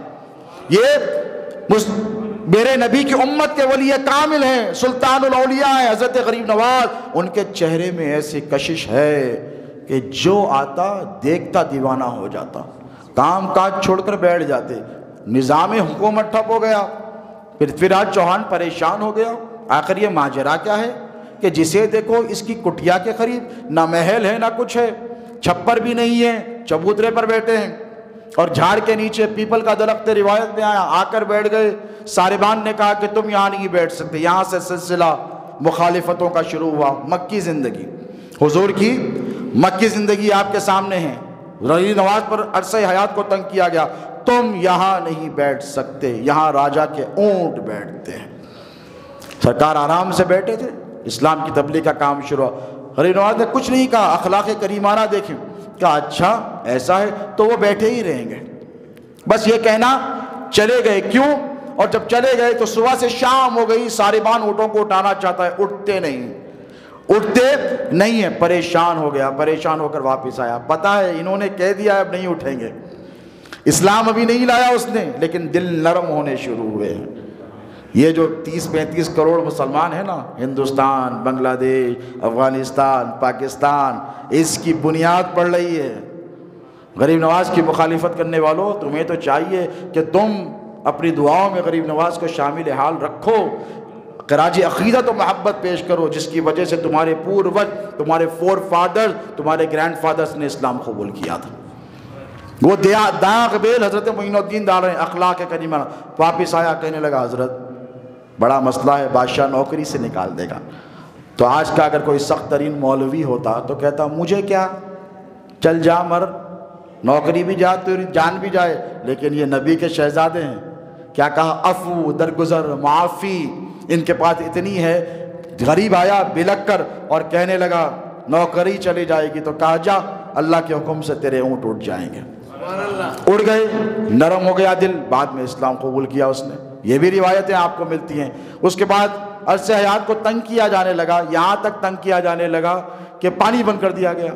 یہ میرے نبی کی امت کے ولی کامل ہیں, سلطان الاولیاء ہیں حضرت غریب نواز. ان کے چہرے میں ایسی کشش ہے کہ جو آتا دیکھتا دیوانہ ہو جاتا, کام کاج چھوڑ کر بیٹھ جاتے. نظام حکومت ٹھپ ہو گیا, پرتھویراج چوہان پریشان ہو گیا. آخر یہ ماجرا کیا ہے کہ جسے دیکھو اس کی کٹیا کے قریب نہ محل ہے نہ کچھ ہے, چھپر بھی نہیں ہے, چبوترے پر بیٹھے ہیں اور جھاڑ کے نیچے پیپل کا درخت روایت میں آیا, آ کر بیٹھ گئے. ساربان نے کہا کہ تم یہاں نہیں بیٹھ سکتے. یہاں سے سلسلہ مخالفتوں کا شروع ہوا. مکی زندگی, حضور کی مکی زندگی آپ کے سامنے ہے. غریب نواز پر عرصہ حیات کو تنگ کیا گیا, تم یہاں نہیں بیٹھ سکتے, یہاں راجا کے اونٹ بیٹھتے ہیں. سرکار آرام سے بیٹھے تھے، اسلام کی تبلیغ کا کام شروع ہوا۔ غریب نواز نے کچھ نہیں کہا، اخلاق کریمانہ دیکھیں، کہا اچھا ایسا ہے تو وہ بیٹھے ہی رہیں گے، بس یہ کہنا چلے گئے۔ کیوں؟ اور جب چلے گئے تو صبح سے شام ہو گئی، ساربان اونٹوں کو اٹھانا چاہتا ہے، اٹھتے نہیں ہیں، پریشان ہو گیا، پریشان ہو کر واپس آیا۔ پتا ہے انہوں نے کہہ دیا اب نہیں اٹھیں گے، اسلام ابھی نہیں لایا اس نے، لیکن دل نرم ہونے شروع ہوئے ہیں۔ یہ جو 30-35 کروڑ مسلمان ہیں نا، ہندوستان، بنگلہ دیش، افغانستان، پاکستان، اس کی بنیاد پڑ رہی ہے۔ غریب نواز کی مخالفت کرنے والوں، تمہیں تو چاہیے کہ تم اپنی دعاؤں میں غریب نواز کو شامل حال رکھو، خراج عقیدت و محبت پیش کرو، جس کی وجہ سے تمہارے پوروج، تمہارے فور فادر، تمہارے گرینڈ فادرز نے اسلام قبول کیا تھا۔ وہ داغ بیل حضرت معین الدین ڈال رہے ہیں، اخلاق کریمہ۔ واپس آیا، کہنے لگا حضرت بڑا مسئلہ ہے، بادشاہ نوکری سے نکال دے گا۔ تو آج کا اگر کوئی سخت ترین مولوی ہوتا تو کہتا مجھے کیا، چل جا مر، نوکری بھی جا تو جان بھی جائے، لیکن یہ نبی کے شہزادے ہیں۔ کیا کہا؟ عفو، درگزر، معافی ان کے پاس اتنی ہے۔ غریب آیا بلک کر اور کہنے لگا نوکری چلی جائے گی، تو کہا جا، اللہ کے حکم سے تیرے اونٹ اٹھ جائیں گے۔ اڑ گئے، نرم ہو گیا دل، بعد میں اسلام قبول کیا اس نے۔ یہ بھی روایتیں آپ کو ملتی ہیں۔ اس کے بعد عرصہ حیات کو تنگ کیا جانے لگا، یہاں تک تنگ کیا جانے لگا کہ پانی بند کر دیا گیا۔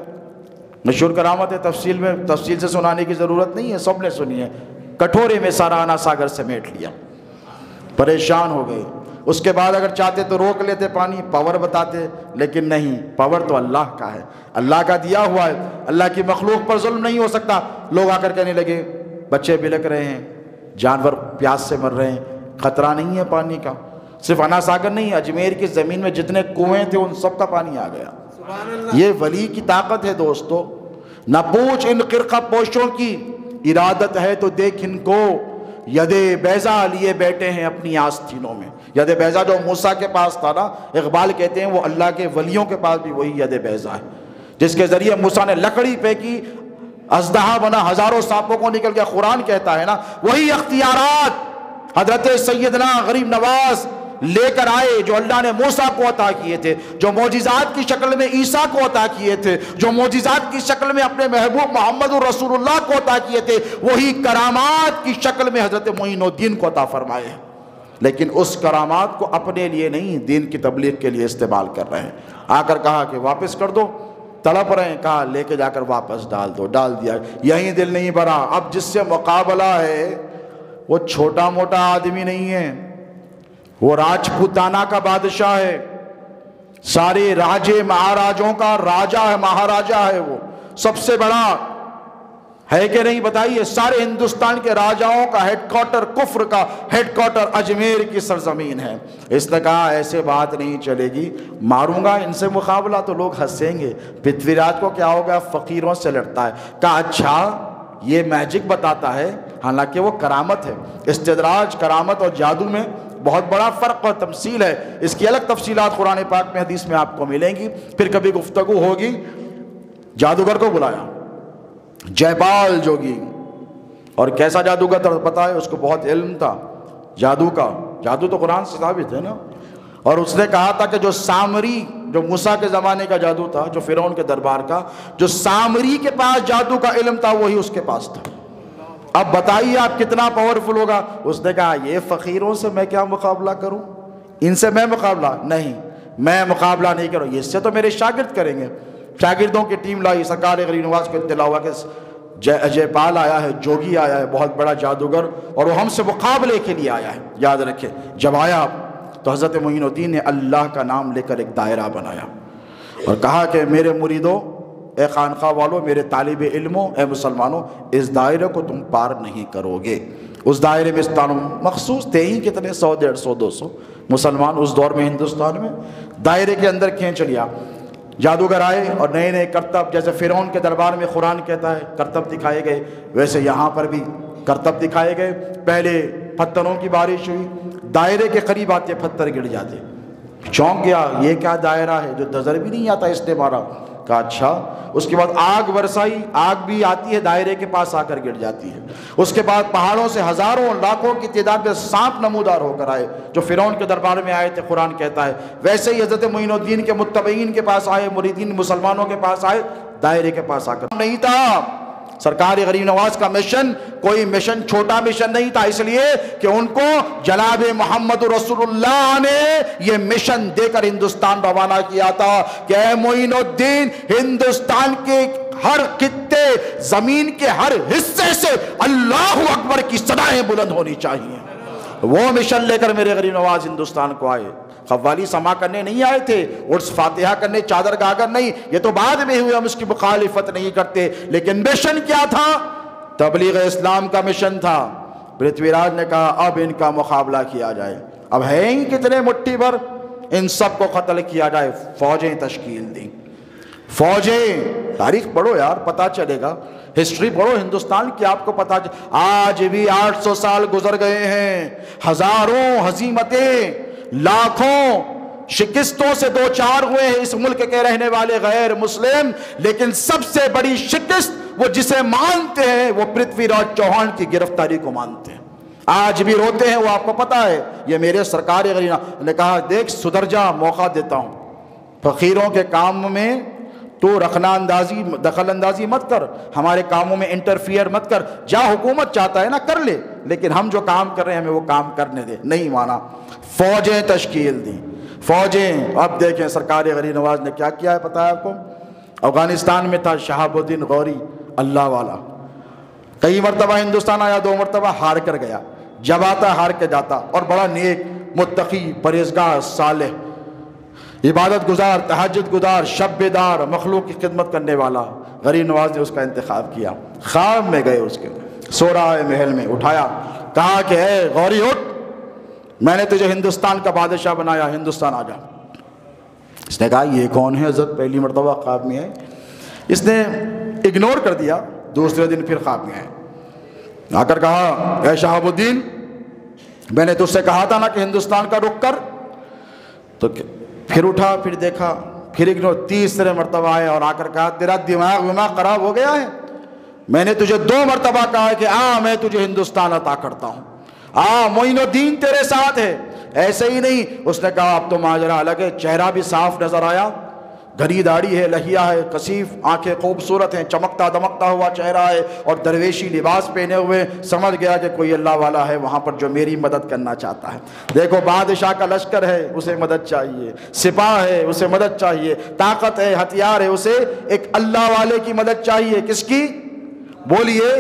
مشہور کرامت ہے، تفصیل سے سنانے کی ضرورت نہیں ہے، سب نے سنی ہے۔ کٹورے میں سارا آنا ساگر سمیٹ لیا، پریشان ہو گئے۔ اس کے بعد اگر چاہتے تو روک لیتے پانی، پاور بتاتے، لیکن نہیں، پاور تو اللہ کا ہے، اللہ کا دیا ہوا ہے، اللہ کی مخلوق پر ظلم نہیں ہو سکتا۔ لوگ آ کر کہنے لگے بچے بلک رہے ہیں، جانور پیاس سے مر رہے ہیں، خطرہ نہیں ہے پانی کا۔ صرف انا ساگر نہیں، اجمیر کی زمین میں جتنے کنویں تھے ان سب کا پانی آ گیا۔ یہ ولی کی طاقت ہے دوستو۔ نہ پوچھ ان قرقہ پوشوں کی، ارادت ہے تو دیکھ ان کو، ید بیضا لیے بیٹھے ہیں اپنی آستینوں میں۔ ید بیضا جو موسیٰ کے پاس تھا نا، اقبال کہتے ہیں وہ اللہ کے ولیوں کے پاس بھی وہی ید بیضا ہے، جس کے ذریعے موسیٰ نے لکڑی پھینکی، اژدہا بنا، ہزاروں سانپوں کو نکل گیا۔ قرآن کہتا ہے نا، وہی اختیارات حضرت سیدنا غریب نواز لے کر آئے جو اللہ نے موسیٰ کو عطا کیے تھے، جو معجزات کی شکل میں عیسیٰ کو عطا کیے تھے، جو معجزات کی شکل میں اپنے محبوب محمد رسول اللہ کو عطا کیے تھے، وہی کرامات کی شکل میں حضرت معین الدین کو عطا فرمائے۔ لیکن اس کرامات کو اپنے لیے نہیں، دین کی تبلیغ کے لیے استعمال کر رہے ہیں۔ آ کر کہا کہ واپس کر دو، تڑپ رہے ہیں، کہا لے کے جا کر واپس ڈال دو، ڈال دیا۔ یہیں دل نہیں بھرا، اب جس سے مقابلہ ہے وہ چھوٹا موٹا آدمی نہیں ہے، وہ راجپوتانہ کا بادشاہ ہے، سارے راجے مہاراجوں کا راجہ ہے، مہاراجہ ہے، وہ سب سے بڑا ہے کہ نہیں بتائیے؟ سارے ہندوستان کے راجاؤں کا ہیڈ کوارٹر، کفر کا ہیڈ کوارٹر اجمیر کی سرزمین ہے۔ اس نے کہا ایسے بات نہیں چلے گی، ماروں گا ان سے مقابلہ تو لوگ ہنسیں گے، پرتھوی راج کو کیا ہوگا، فقیروں سے لڑتا ہے۔ کہا اچھا یہ میجک بتاتا ہے، حالانکہ وہ کرامت ہے۔ استدراج، کرامت اور جادو میں بہت بڑا فرق اور تمثیل ہے، اس کی الگ تفصیلات قرآن پاک میں، حدیث میں آپ کو ملیں گی، پھر کبھی گفتگو ہوگی۔ جادوگر کو بلایا، جے پال جوگی، اور کیسا جادوگر تھا پتہ ہے؟ اس کو بہت علم تھا جادو کا، جادو تو قرآن سے ثابت ہے نا۔ اور اس نے کہا تھا کہ جو سامری، جو موسیٰ کے زمانے کا جادو تھا، جو فرعون کے دربار کا، جو سامری کے پاس جادو کا علم تھا وہی اس کے پاس تھا۔ اب بتائیے آپ کتنا پاورفل ہوگا۔ اس نے کہا یہ فقیروں سے میں کیا مقابلہ کروں، ان سے میں مقابلہ نہیں، میں مقابلہ نہیں کروں، اس سے تو میرے شاگرد کریں گے۔ شاگردوں کی ٹیم لائی، سرکار غریب نواز کو اطلاع ہوا کہ جے پال آیا ہے، جوگی آیا ہے، بہت بڑا جادوگر، اور وہ ہم سے مقابلے کے لیے آیا ہے۔ یاد رکھے جب آیا تو حضرت معین الدین نے اللہ کا نام لے کر ایک دائرہ بنایا اور کہا کہ میرے مریدوں، اے خانقاہ والوں، میرے طالب علموں، اے مسلمانوں، اس دائرے کو تم پار نہیں کرو گے۔ اس دائرے میں مخصوص تھے ہی کتنے، 100 150 200 مسلمان اس دور میں ہندوستان میں، دائرے کے اندر کھینچ لیا۔ جادوگر آئے اور نئے نئے کرتب، جیسے فرعون کے دربار میں قرآن کہتا ہے کرتب دکھائے گئے، ویسے یہاں پر بھی کرتب دکھائے گئے۔ پہلے پتھروں کی بارش ہوئی، دائرے کے قریب آتے پتھر گر جاتے، چونک گیا، یہ کیا دائرہ ہے جو نظر بھی نہیں آتا اس نے مارا۔ کہا اچھا. اس کے بعد آگ برسائی, آگ بھی آتی ہے دائرے کے پاس آ کر گر جاتی ہے. اس کے بعد پہاڑوں سے ہزاروں لاکھوں کی تعداد میں سانپ نمودار ہو کر آئے جو فرعون کے دربار میں آئے تھے, قرآن کہتا ہے. ویسے ہی حضرت معین الدین کے متبعین کے پاس آئے, مریدین مسلمانوں کے پاس آئے, دائرے کے پاس آ کر نہیں تھا. سرکار غریب نواز کا مشن کوئی مشن چھوٹا مشن نہیں تھا, اس لیے کہ ان کو جناب محمد رسول اللہ نے یہ مشن دے کر ہندوستان روانہ کیا تھا کہ اے معین الدین, ہندوستان کے ہر خطے, زمین کے ہر حصے سے اللہ اکبر کی صدائیں بلند ہونی چاہیے. وہ مشن لے کر میرے غریب نواز ہندوستان کو آئے. قوالی سما کرنے نہیں آئے تھے, عرس فاتحہ کرنے, چادر گاگر نہیں, یہ تو بعد میں ہوئے, ہم اس کی مخالفت نہیں کرتے. لیکن مشن کیا تھا؟ تبلیغ اسلام کا مشن تھا. پرتھوی راج نے کہا اب ان کا مقابلہ کیا جائے. اب ہیں ہی کتنے مٹھی بھر, ان سب کو قتل کیا جائے. فوجیں تشکیل دیں. فوجیں, تاریخ پڑھو یار, پتہ چلے گا. ہسٹری پڑھو ہندوستان کی, آپ کو پتہ. آج بھی 800 سال گزر گئے ہیں, ہزاروں ہزیمتیں, لاکھوں شکستوں سے دو چار ہوئے ہیں اس ملک کے رہنے والے غیر مسلم. لیکن سب سے بڑی شکست وہ جسے مانتے ہیں وہ پرتھوی راج چوہان کی گرفتاری کو مانتے ہیں. آج بھی روتے ہیں, وہ آپ کو پتا ہے. یہ میرے سرکار غریب نے کہا دیکھ سدھر جا, موقع دیتا ہوں. فقیروں کے کام میں تو دخل اندازی مت کر, ہمارے کاموں میں انٹرفیئر مت کر. جا, حکومت چاہتا ہے نا کر لے, لیکن ہم جو کام کر رہے ہیں ہمیں وہ کام کرنے دے. نہیں مانا, فوجیں تشکیل دی. فوجیں, اب دیکھیں سرکار غریب نواز نے کیا کیا ہے پتہ ہے آپ کو. افغانستان میں تھا شہاب الدین غوری, اللہ والا. کئی مرتبہ ہندوستان آیا, 2 مرتبہ ہار کر گیا. جب آتا ہار کے جاتا, اور بڑا نیک, متقی, پرہیزگار, صالح, عبادت گزار, تہجد گزار, شب بیدار, مخلوق کی خدمت کرنے والا. غریب نواز نے اس کا انتخاب کیا. خواب میں گئے, اس کے سو رہا ہے محل میں, اٹھایا, کہا کہ اے غوری اٹھ, میں نے تجھے ہندوستان کا بادشاہ بنایا, ہندوستان آ جا. اس نے کہا یہ کون ہے حضرت, پہلی مرتبہ خواب میں ہے. اس نے اگنور کر دیا. دوسرے دن پھر خواب میں آئے, آ کر کہا اے شہاب الدین, میں نے تجھ سے کہا تھا نا کہ ہندوستان کا رخ کر. تو پھر اٹھا, پھر دیکھا, پھر اگنور. تیسرے مرتبہ آئے اور آ کر کہا تیرا دماغ خراب ہو گیا ہے, میں نے تجھے 2 مرتبہ کہا کہ میں تجھے ہندوستان عطا کرتا ہوں, معین الدین تیرے ساتھ ہے. ایسے ہی نہیں, اس نے کہا اب تو ماجرا الگ ہے. چہرہ بھی صاف نظر آیا, گھڑی داڑھی ہے, لہیا ہے, کثیف, آنکھیں خوبصورت ہیں, چمکتا دمکتا ہوا چہرہ ہے, اور درویشی لباس پہنے ہوئے. سمجھ گیا کہ کوئی اللہ والا ہے وہاں پر جو میری مدد کرنا چاہتا ہے. دیکھو بادشاہ کا لشکر ہے, اسے مدد چاہیے, سپاہ ہے, اسے مدد چاہیے, طاقت ہے, ہتھیار ہے, اسے ایک اللہ والے کی مدد چاہیے. کس کی بولیے؟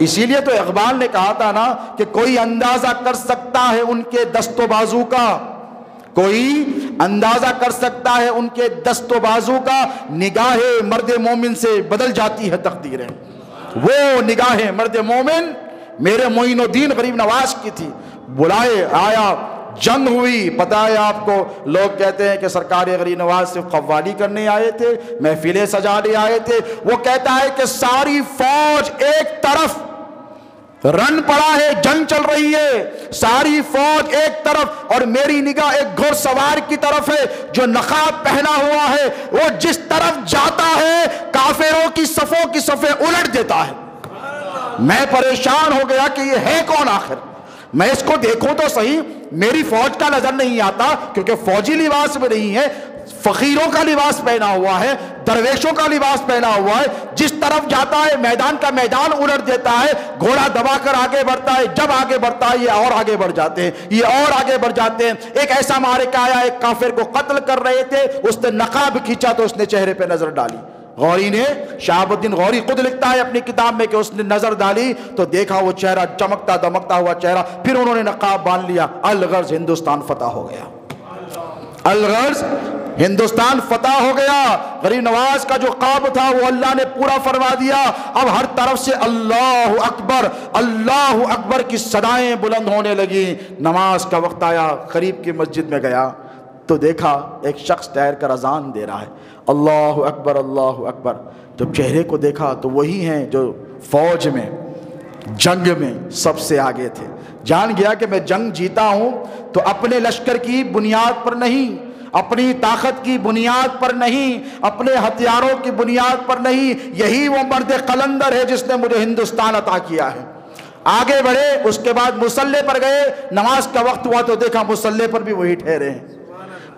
اسی لیے تو اقبال نے کہا تھا نا کہ کوئی اندازہ کر سکتا ہے ان کے دست و بازو کا, کوئی اندازہ کر سکتا ہے ان کے دست و بازو کا. نگاہ مرد مومن سے بدل جاتی ہے تقدیریں. وہ نگاہ مرد مومن میرے معین الدین غریب نواز کی تھی. بلائے آیا, جنگ ہوئی. پتہ ہے آپ کو, لوگ کہتے ہیں کہ سرکار غریب نواز صرف قوالی کرنے آئے تھے, محفلیں سجانے آئے تھے. وہ کہتا ہے کہ ساری فوج ایک طرف رن پڑا ہے, جنگ چل رہی ہے, ساری فوج ایک طرف, اور میری نگاہ ایک گھڑ سوار کی طرف ہے جو نقاب پہنا ہوا ہے. وہ جس طرف جاتا ہے کافروں کی صفوں کی صفیں الٹ دیتا ہے. میں پریشان ہو گیا کہ یہ ہے کون آخر. میں اس کو دیکھوں تو صحیح, میری فوج کا نظر نہیں آتا کیونکہ فوجی لباس میں نہیں ہے, فقیروں کا لباس پہنا ہوا ہے, درویشوں کا لباس پہنا ہوا ہے. جس طرف جاتا ہے میدان کا میدان الٹ دیتا ہے, گھوڑا دبا کر آگے بڑھتا ہے. جب آگے بڑھتا ہے یہ اور آگے بڑھ جاتے ہیں, یہ اور آگے بڑھ جاتے ہیں. ایک ایسا معرکہ آیا, ایک کافر کو قتل کر رہے تھے, اس نے نقاب کھینچا تو اس نے چہرے پہ نظر ڈالی. غوری نے, شہاب الدین غوری خود لکھتا ہے اپنی کتاب میں کہ اس نے نظر ڈالی تو دیکھا وہ چہرہ چمکتا دمکتا ہوا چہرہ. پھر انہوں نے نقاب باندھ لیا. الغرض ہندوستان فتح ہو گیا, الغرض ہندوستان فتح ہو گیا. غریب نواز کا جو خواب تھا وہ اللہ نے پورا فرما دیا. اب ہر طرف سے اللہ اکبر, اللہ اکبر کی صدائیں بلند ہونے لگی. نماز کا وقت آیا, قریب کی مسجد میں گیا تو دیکھا ایک شخص ٹھہر کر اذان دے رہا ہے, اللہ اکبر اللہ اکبر. جب چہرے کو دیکھا تو وہی ہیں جو فوج میں جنگ میں سب سے آگے تھے. جان گیا کہ میں جنگ جیتا ہوں تو اپنے لشکر کی بنیاد پر نہیں, اپنی طاقت کی بنیاد پر نہیں، اپنے ہتھیاروں کی بنیاد پر نہیں، یہی وہ مرد قلندر ہے جس نے مجھے ہندوستان عطا کیا ہے۔ آگے بڑھے، اس کے بعد مصلی پر گئے، نماز کا وقت ہوا تو دیکھا مصلی پر بھی وہی ٹھہرے ہیں،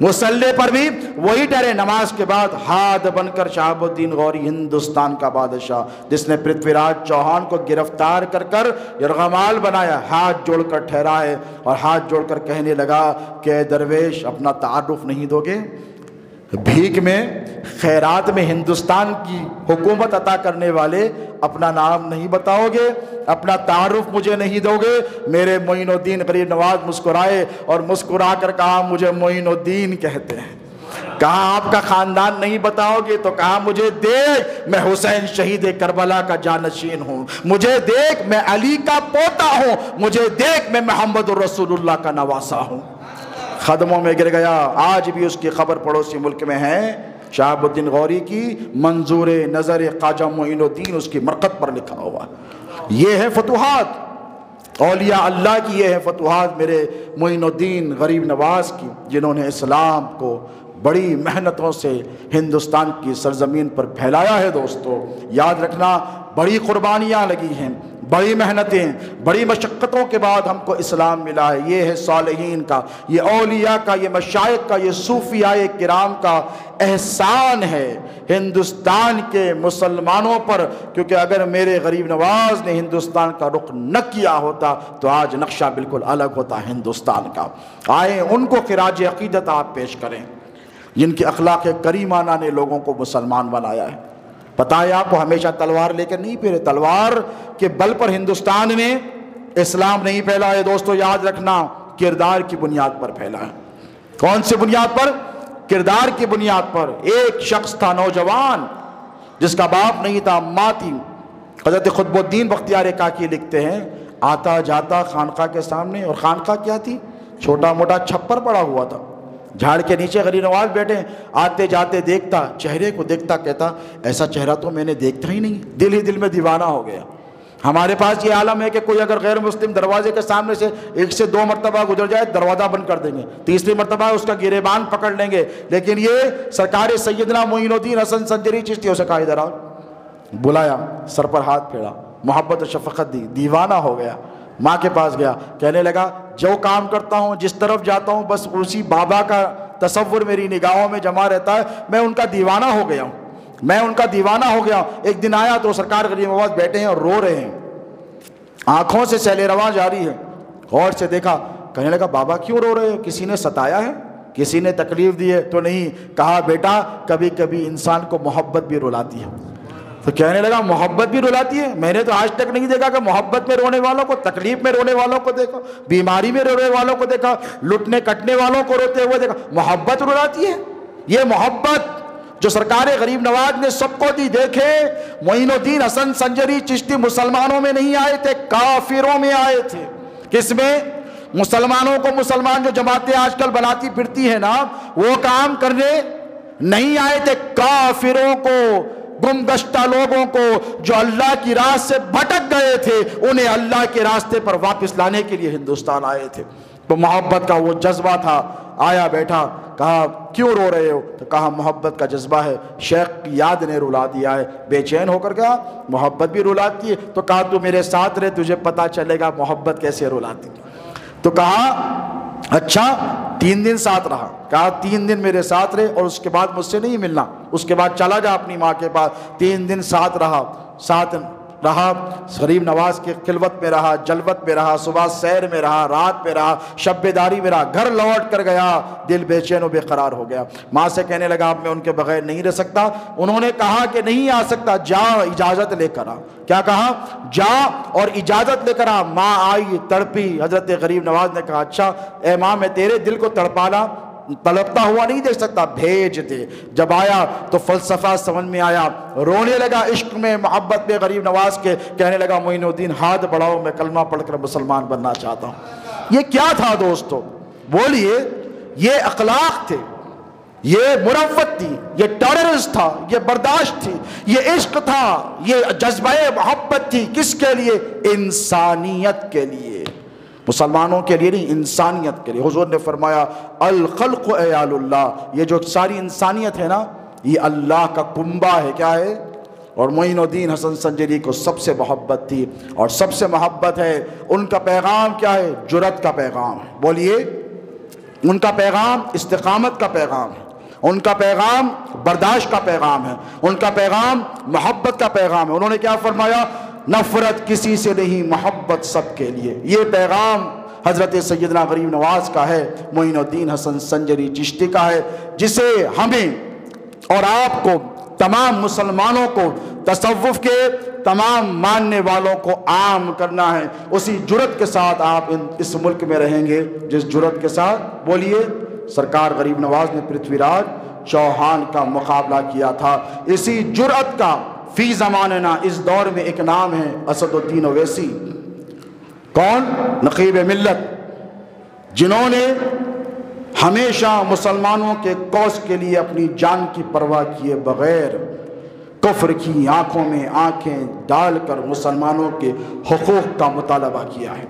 مصلی پر بھی وہی ٹھہرے۔ نماز کے بعد ہاتھ بن کر شہاب الدین غوری ہندوستان کا بادشاہ، جس نے پرتھوی راج چوہان کو گرفتار کر کر یرغمال بنایا، ہاتھ جوڑ کر ٹھہرا ہے اور ہاتھ جوڑ کر کہنے لگا کہ اے درویش، اپنا تعارف نہیں دو گے؟ بھیک میں، خیرات میں ہندوستان کی حکومت عطا کرنے والے اپنا نام نہیں بتاؤ گے، اپنا تعارف مجھے نہیں دو گے؟ میرے معین الدین غریب نواز مسکرائے اور مسکرا کر کہا مجھے معین الدین کہتے ہیں۔ کہا آپ کا خاندان نہیں بتاؤ گے؟ تو کہا مجھے دیکھ، میں حسین شہید کربلا کا جانشین ہوں، مجھے دیکھ میں علی کا پوتا ہوں، مجھے دیکھ میں محمد الرسول اللہ کا نواسا ہوں۔ قدموں میں گر گیا۔ آج بھی اس کی خبر پڑوسی ملک میں ہے، شہاب الدین غوری کی منظور نظر خواجہ معین الدین اس کی مرقد پر لکھا ہوا۔ یہ ہے فتوحات اولیاء اللہ کی، یہ ہے فتوحات میرے معین الدین غریب نواز کی، جنہوں نے اسلام کو بڑی محنتوں سے ہندوستان کی سرزمین پر پھیلایا ہے۔ دوستو یاد رکھنا، بڑی قربانیاں لگی ہیں، بڑی محنتیں، بڑی مشقتوں کے بعد ہم کو اسلام ملا ہے۔ یہ ہے صالحین کا، یہ اولیاء کا، یہ مشائخ کا، یہ صوفیاء کرام کا احسان ہے ہندوستان کے مسلمانوں پر، کیونکہ اگر میرے غریب نواز نے ہندوستان کا رخ نہ کیا ہوتا تو آج نقشہ بالکل الگ ہوتا ہندوستان کا۔ آئیں ان کو خراج عقیدت آپ پیش کریں جن کی اخلاق کریمانہ نے لوگوں کو مسلمان بنایا ہے۔ پتہ ہے آپ کو، ہمیشہ تلوار لے کر نہیں پھرے، تلوار کے بل پر ہندوستان میں اسلام نہیں پھیلا ہے۔ دوستو یاد رکھنا، کردار کی بنیاد پر پھیلا ہے۔ کون سی بنیاد پر؟ کردار کی بنیاد پر۔ ایک شخص تھا نوجوان جس کا باپ نہیں تھا، ماں تھی۔ حضرت قطب الدین بختیار کاکی لکھتے ہیں، آتا جاتا خانقاہ کے سامنے، اور خانقاہ کیا تھی؟ چھوٹا موٹا چھپر پڑا ہوا تھا، جھاڑ کے نیچے غریب نواز بیٹھے، آتے جاتے دیکھتا، چہرے کو دیکھتا، کہتا ایسا چہرہ تو میں نے دیکھتا ہی نہیں، دل ہی دل میں دیوانہ ہو گیا۔ ہمارے پاس یہ عالم ہے کہ کوئی اگر غیر مسلم دروازے کے سامنے سے 1 سے 2 مرتبہ گزر جائے دروازہ بند کر دیں گے، تیسری مرتبہ اس کا گریبان پکڑ لیں گے، لیکن یہ سرکار سیدنا معین الدین حسن سنجری چشتی اسے کہا ادھر آؤ، بلایا، سر پر ہاتھ پھیرا، محبت و شفقت دی، دیوانہ ہو گیا۔ ماں کے پاس گیا، کہنے لگا جو کام کرتا ہوں، جس طرف جاتا ہوں، بس اسی بابا کا تصور میری نگاہوں میں جمع رہتا ہے، میں ان کا دیوانہ ہو گیا ہوں، میں ان کا دیوانہ ہو گیا ہوں۔ ایک دن آیا تو سرکار غریب نواز بیٹھے ہیں اور رو رہے ہیں، آنکھوں سے سیل رواں جاری ہے۔ غور سے دیکھا، کہنے لگا بابا کیوں رو رہے ہو؟ کسی نے ستایا ہے؟ کسی نے تکلیف دی ہے؟ تو نہیں۔ کہا بیٹا کبھی کبھی انسان کو محبت بھی رلاتی ہے۔ تو کہنے لگا محبت بھی رلاتی ہے؟ میں نے تو آج تک نہیں دیکھا کہ محبت میں رونے والوں کو، تکلیف میں رونے والوں کو دیکھا، بیماری میں رونے والوں کو دیکھا، لٹنے کٹنے والوں کو روتے ہوئے دیکھا۔ محبت رلاتی ہے؟ یہ محبت جو سرکار غریب نواز نے سب کو دی۔ دیکھے معین الدین حسن سنجری چشتی مسلمانوں میں نہیں آئے تھے، کافروں میں آئے تھے۔ کس میں؟ مسلمانوں کو، مسلمان جو جماعتیں آج کل بناتی پھرتی ہیں نا، وہ کام کرنے نہیں آئے تھے، کافروں کو، گم گشتہ لوگوں کو، جو اللہ کی راہ سے بھٹک گئے تھے، انہیں اللہ کے راستے پر واپس لانے کے لیے ہندوستان آئے تھے۔ تو محبت کا وہ جذبہ تھا۔ آیا بیٹھا، کہا کیوں رو رہے ہو؟ تو کہا محبت کا جذبہ ہے، شیخ کی یاد نے رلا دیا ہے۔ بے چین ہو کر گیا، محبت بھی رلاتی ہے؟ تو کہا تو میرے ساتھ رہے، تجھے پتا چلے گا محبت کیسے رلاتی۔ تو کہا اچھا 3 دن ساتھ رہا۔ کہا 3 دن میرے ساتھ رہے اور اس کے بعد مجھ سے نہیں ملنا، اس کے بعد چلا جا اپنی ماں کے پاس۔ 3 دن ساتھ رہا، غریب نواز کی خلوت میں رہا، جلوت میں رہا، صبح سیر میں رہا، رات میں رہا، شب بیداری میں رہا۔ گھر لوٹ کر گیا، دل بے چین و بے قرار ہو گیا۔ ماں سے کہنے لگا اب میں ان کے بغیر نہیں رہ سکتا۔ انہوں نے کہا کہ نہیں آ سکتا، جا اجازت لے کر آ۔ کیا کہا؟ جا اور اجازت لے کر آ۔ ماں آئی، تڑپی۔ حضرت غریب نواز نے کہا اچھا اے ماں، میں تیرے دل کو تڑپانا تڑپتا ہوا نہیں دیکھ سکتا، بھیج دے۔ جب آیا تو فلسفہ سمجھ میں آیا، رونے لگا عشق میں، محبت میں غریب نواز کے۔ کہنے لگا معین الدین ہاتھ بڑھاؤ، میں کلمہ پڑھ کر مسلمان بننا چاہتا ہوں۔ یہ کیا تھا دوستو؟ بولیے، یہ اخلاق تھے، یہ مروت تھی، یہ ٹالرنس تھا، یہ برداشت تھی، یہ عشق تھا، یہ جذبہ محبت تھی۔ کس کے لیے؟ انسانیت کے لیے۔ مسلمانوں کے لیے نہیں، انسانیت کے لیے۔ حضور نے فرمایا الخلق عیال اللہ، یہ جو ساری انسانیت ہے نا یہ اللہ کا کنبہ ہے۔ کیا ہے؟ اور معین الدین حسن سنجری کو سب سے محبت تھی اور سب سے محبت ہے۔ ان کا پیغام کیا ہے؟ جرأت کا پیغام ہے۔ بولیے، ان کا پیغام استقامت کا پیغام ہے، ان کا پیغام برداشت کا پیغام ہے، ان کا پیغام محبت کا پیغام ہے۔ انہوں نے کیا فرمایا؟ نفرت کسی سے نہیں، محبت سب کے لیے۔ یہ پیغام حضرت سیدنا غریب نواز کا ہے، معین الدین حسن سنجری چشتی کا ہے، جسے ہمیں اور آپ کو، تمام مسلمانوں کو، تصوف کے تمام ماننے والوں کو عام کرنا ہے۔ اسی جرأت کے ساتھ آپ اس ملک میں رہیں گے جس جرأت کے ساتھ، بولیے، سرکار غریب نواز نے پرتھوی راج چوہان کا مقابلہ کیا تھا۔ اسی جرأت کا فی زماننا اس دور میں ایک نام ہے اسد الدین اویسی۔ کون؟ نقیب ملت، جنہوں نے ہمیشہ مسلمانوں کے کوس کے لیے اپنی جان کی پرواہ کیے بغیر کفر کی آنکھوں میں آنکھیں ڈال کر مسلمانوں کے حقوق کا مطالبہ کیا ہے۔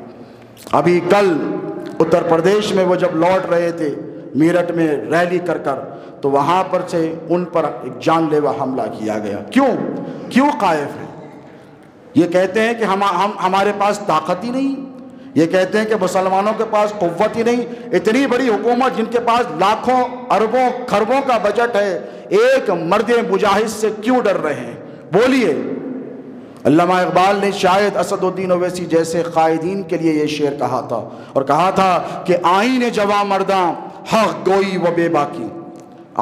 ابھی کل اتر پردیش میں وہ جب لوٹ رہے تھے میرٹھ میں ریلی کر تو وہاں پر سے ان پر ایک جان لیوا حملہ کیا گیا۔ کیوں قائف ہے؟ یہ کہتے ہیں کہ ہمارے پاس طاقت ہی نہیں، یہ کہتے ہیں کہ مسلمانوں کے پاس قوت ہی نہیں۔ اتنی بڑی حکومت جن کے پاس لاکھوں اربوں خربوں کا بجٹ ہے، ایک مرد مجاہد سے کیوں ڈر رہے ہیں؟ بولیے۔ علامہ اقبال نے شاید اسد الدین اویسی جیسے قائدین کے لیے یہ شعر کہا تھا، اور کہا تھا کہ آئین جواں مرداں حق گوئی و بے باکی۔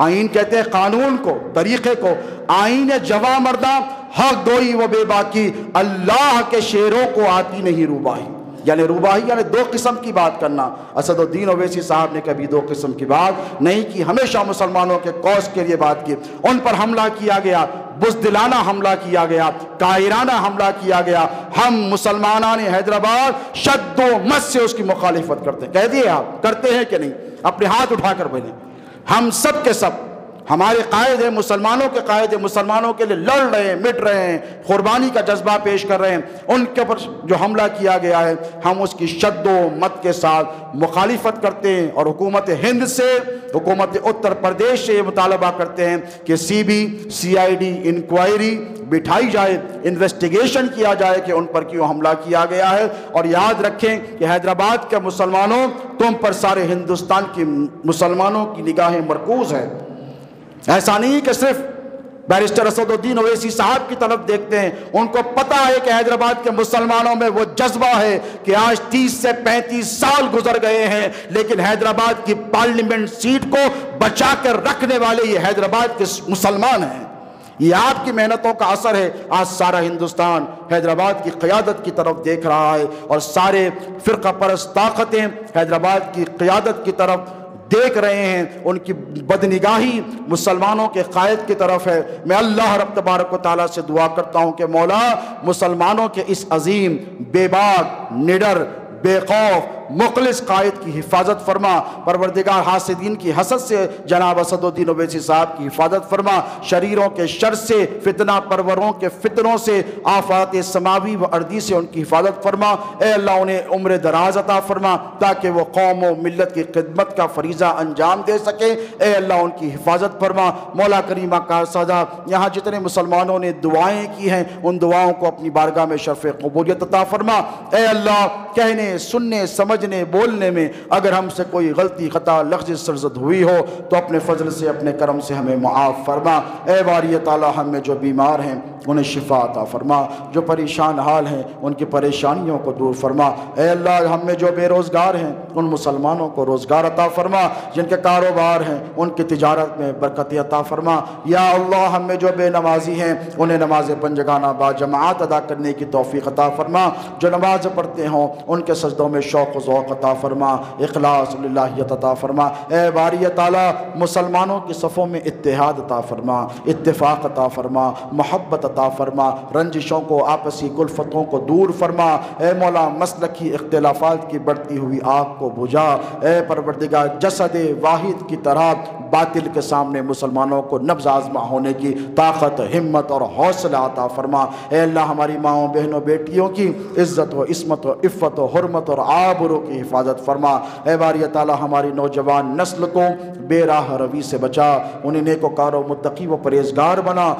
آئین کہتے ہیں قانون کو، طریقے کو، آئین جواں مرداں حق گوئی و بے باکی، اللہ کے شعروں کو آتی نہیں روباہی۔ یعنی روباہی یعنی دو قسم کی بات کرنا۔ اسد الدین اویسی صاحب نے کبھی دو قسم کی بات نہیں کی، ہمیشہ مسلمانوں کے کوس کے لیے بات کی۔ ان پر حملہ کیا گیا، بزدلانہ حملہ کیا گیا، قاہرانہ حملہ کیا گیا۔ ہم مسلمانان حیدرآباد شد و مت سے اس کی مخالفت کرتے ہیں۔ کہہ دیے آپ کرتے ہیں کہ نہیں؟ اپنے ہاتھ اٹھا کر بولیں۔ ہم سب کے سب، ہمارے قائد ہیں، مسلمانوں کے قائد ہیں، مسلمانوں کے لیے لڑ رہے ہیں، مٹ رہے ہیں، قربانی کا جذبہ پیش کر رہے ہیں۔ ان کے اوپر جو حملہ کیا گیا ہے ہم اس کی شد و مت کے ساتھ مخالفت کرتے ہیں، اور حکومت ہند سے، حکومت اتر پردیش سے یہ مطالبہ کرتے ہیں کہ CID انکوائری بٹھائی جائے، انویسٹیگیشن کیا جائے کہ ان پر کیوں حملہ کیا گیا ہے۔ اور یاد رکھیں کہ حیدرآباد کے مسلمانوں، تم پر سارے ہندوستان کی مسلمانوں کی نگاہیں مرکوز ہیں۔ ایسا نہیں کہ صرف بیرسٹر اسد الدین اویسی صاحب کی طرف دیکھتے ہیں، ان کو پتا ہے کہ حیدرآباد کے مسلمانوں میں وہ جذبہ ہے کہ آج 30 سے 35 سال گزر گئے ہیں، لیکن حیدرآباد کی پارلیمنٹ سیٹ کو بچا کر رکھنے والے یہ حیدرآباد کے مسلمان ہیں۔ یہ آپ کی محنتوں کا اثر ہے۔ آج سارا ہندوستان حیدرآباد کی قیادت کی طرف دیکھ رہا ہے، اور سارے فرقہ پرست طاقتیں حیدرآباد کی قیادت کی طرف دیکھ رہے ہیں۔ ان کی بدنگاہی مسلمانوں کے قائد کی طرف ہے۔ میں اللہ رب تبارک و تعالیٰ سے دعا کرتا ہوں کہ مولا مسلمانوں کے اس عظیم، بے باک، نڈر، بے خوف، مخلص قائد کی حفاظت فرما۔ پروردگار حاسدین کی حسد سے جناب اسد الدین اویسی صاحب کی حفاظت فرما، شریروں کے شر سے، فتنہ پروروں کے فتنوں سے، آفات سماوی و ارضی سے ان کی حفاظت فرما۔ اے اللہ انہیں عمر دراز عطا فرما تاکہ وہ قوم و ملت کی خدمت کا فریضہ انجام دے سکے۔ اے اللہ ان کی حفاظت فرما۔ مولا کریمہ کا سزا، یہاں جتنے مسلمانوں نے دعائیں کی ہیں ان دعاؤں کو اپنی بارگاہ میں شرف قبولیت عطا فرما۔ اے اللہ کہنے، سننے، سمجھنے، بولنے میں اگر ہم سے کوئی غلطی، خطا، لغزش سرزد ہوئی ہو تو اپنے فضل سے، اپنے کرم سے ہمیں معاف فرما۔ اے باری تعالی ہم میں جو بیمار ہیں انہیں شفا عطا فرما، جو پریشان حال ہیں ان کی پریشانیوں کو دور فرما۔ اے اللہ ہم میں جو بے روزگار ہیں ان مسلمانوں کو روزگار عطا فرما، جن کے کاروبار ہیں ان کی تجارت میں برکت عطا فرما۔ یا اللہ ہم میں جو بے نمازی ہیں انہیں نماز پنجگانہ با جماعت ادا کرنے کی توفیق عطا فرما، جو نماز پڑھتے ہوں ان کے سجدوں میں شوق و ذوق عطا فرما، اخلاص للہیت عطا فرما۔ اے باری تعالی مسلمانوں کی صفوں میں اتحاد عطا فرما، اتفاق عطا فرما، محبت عطا فرما، رنجشوں کو، آپسی کلفتوں کو دور فرما۔ اے مولا مسلکی اختلافات کی بڑھتی ہوئی آگ کو بجھا۔ اے پروردگار جسد واحد کی طرح باطل کے سامنے مسلمانوں کو نبض آزما ہونے کی طاقت، ہمت اور حوصلہ عطا فرما۔ اے اللہ ہماری ماؤں بہنوں بیٹیوں کی عزت و عصمت و عفت و حرمت اور آبرو کی حفاظت فرما۔ اے باری تعالی ہماری نوجوان نسل کو بے راہ روی سے بچا، انہیں نیک وکار و متقی و پرہیزگار بنا۔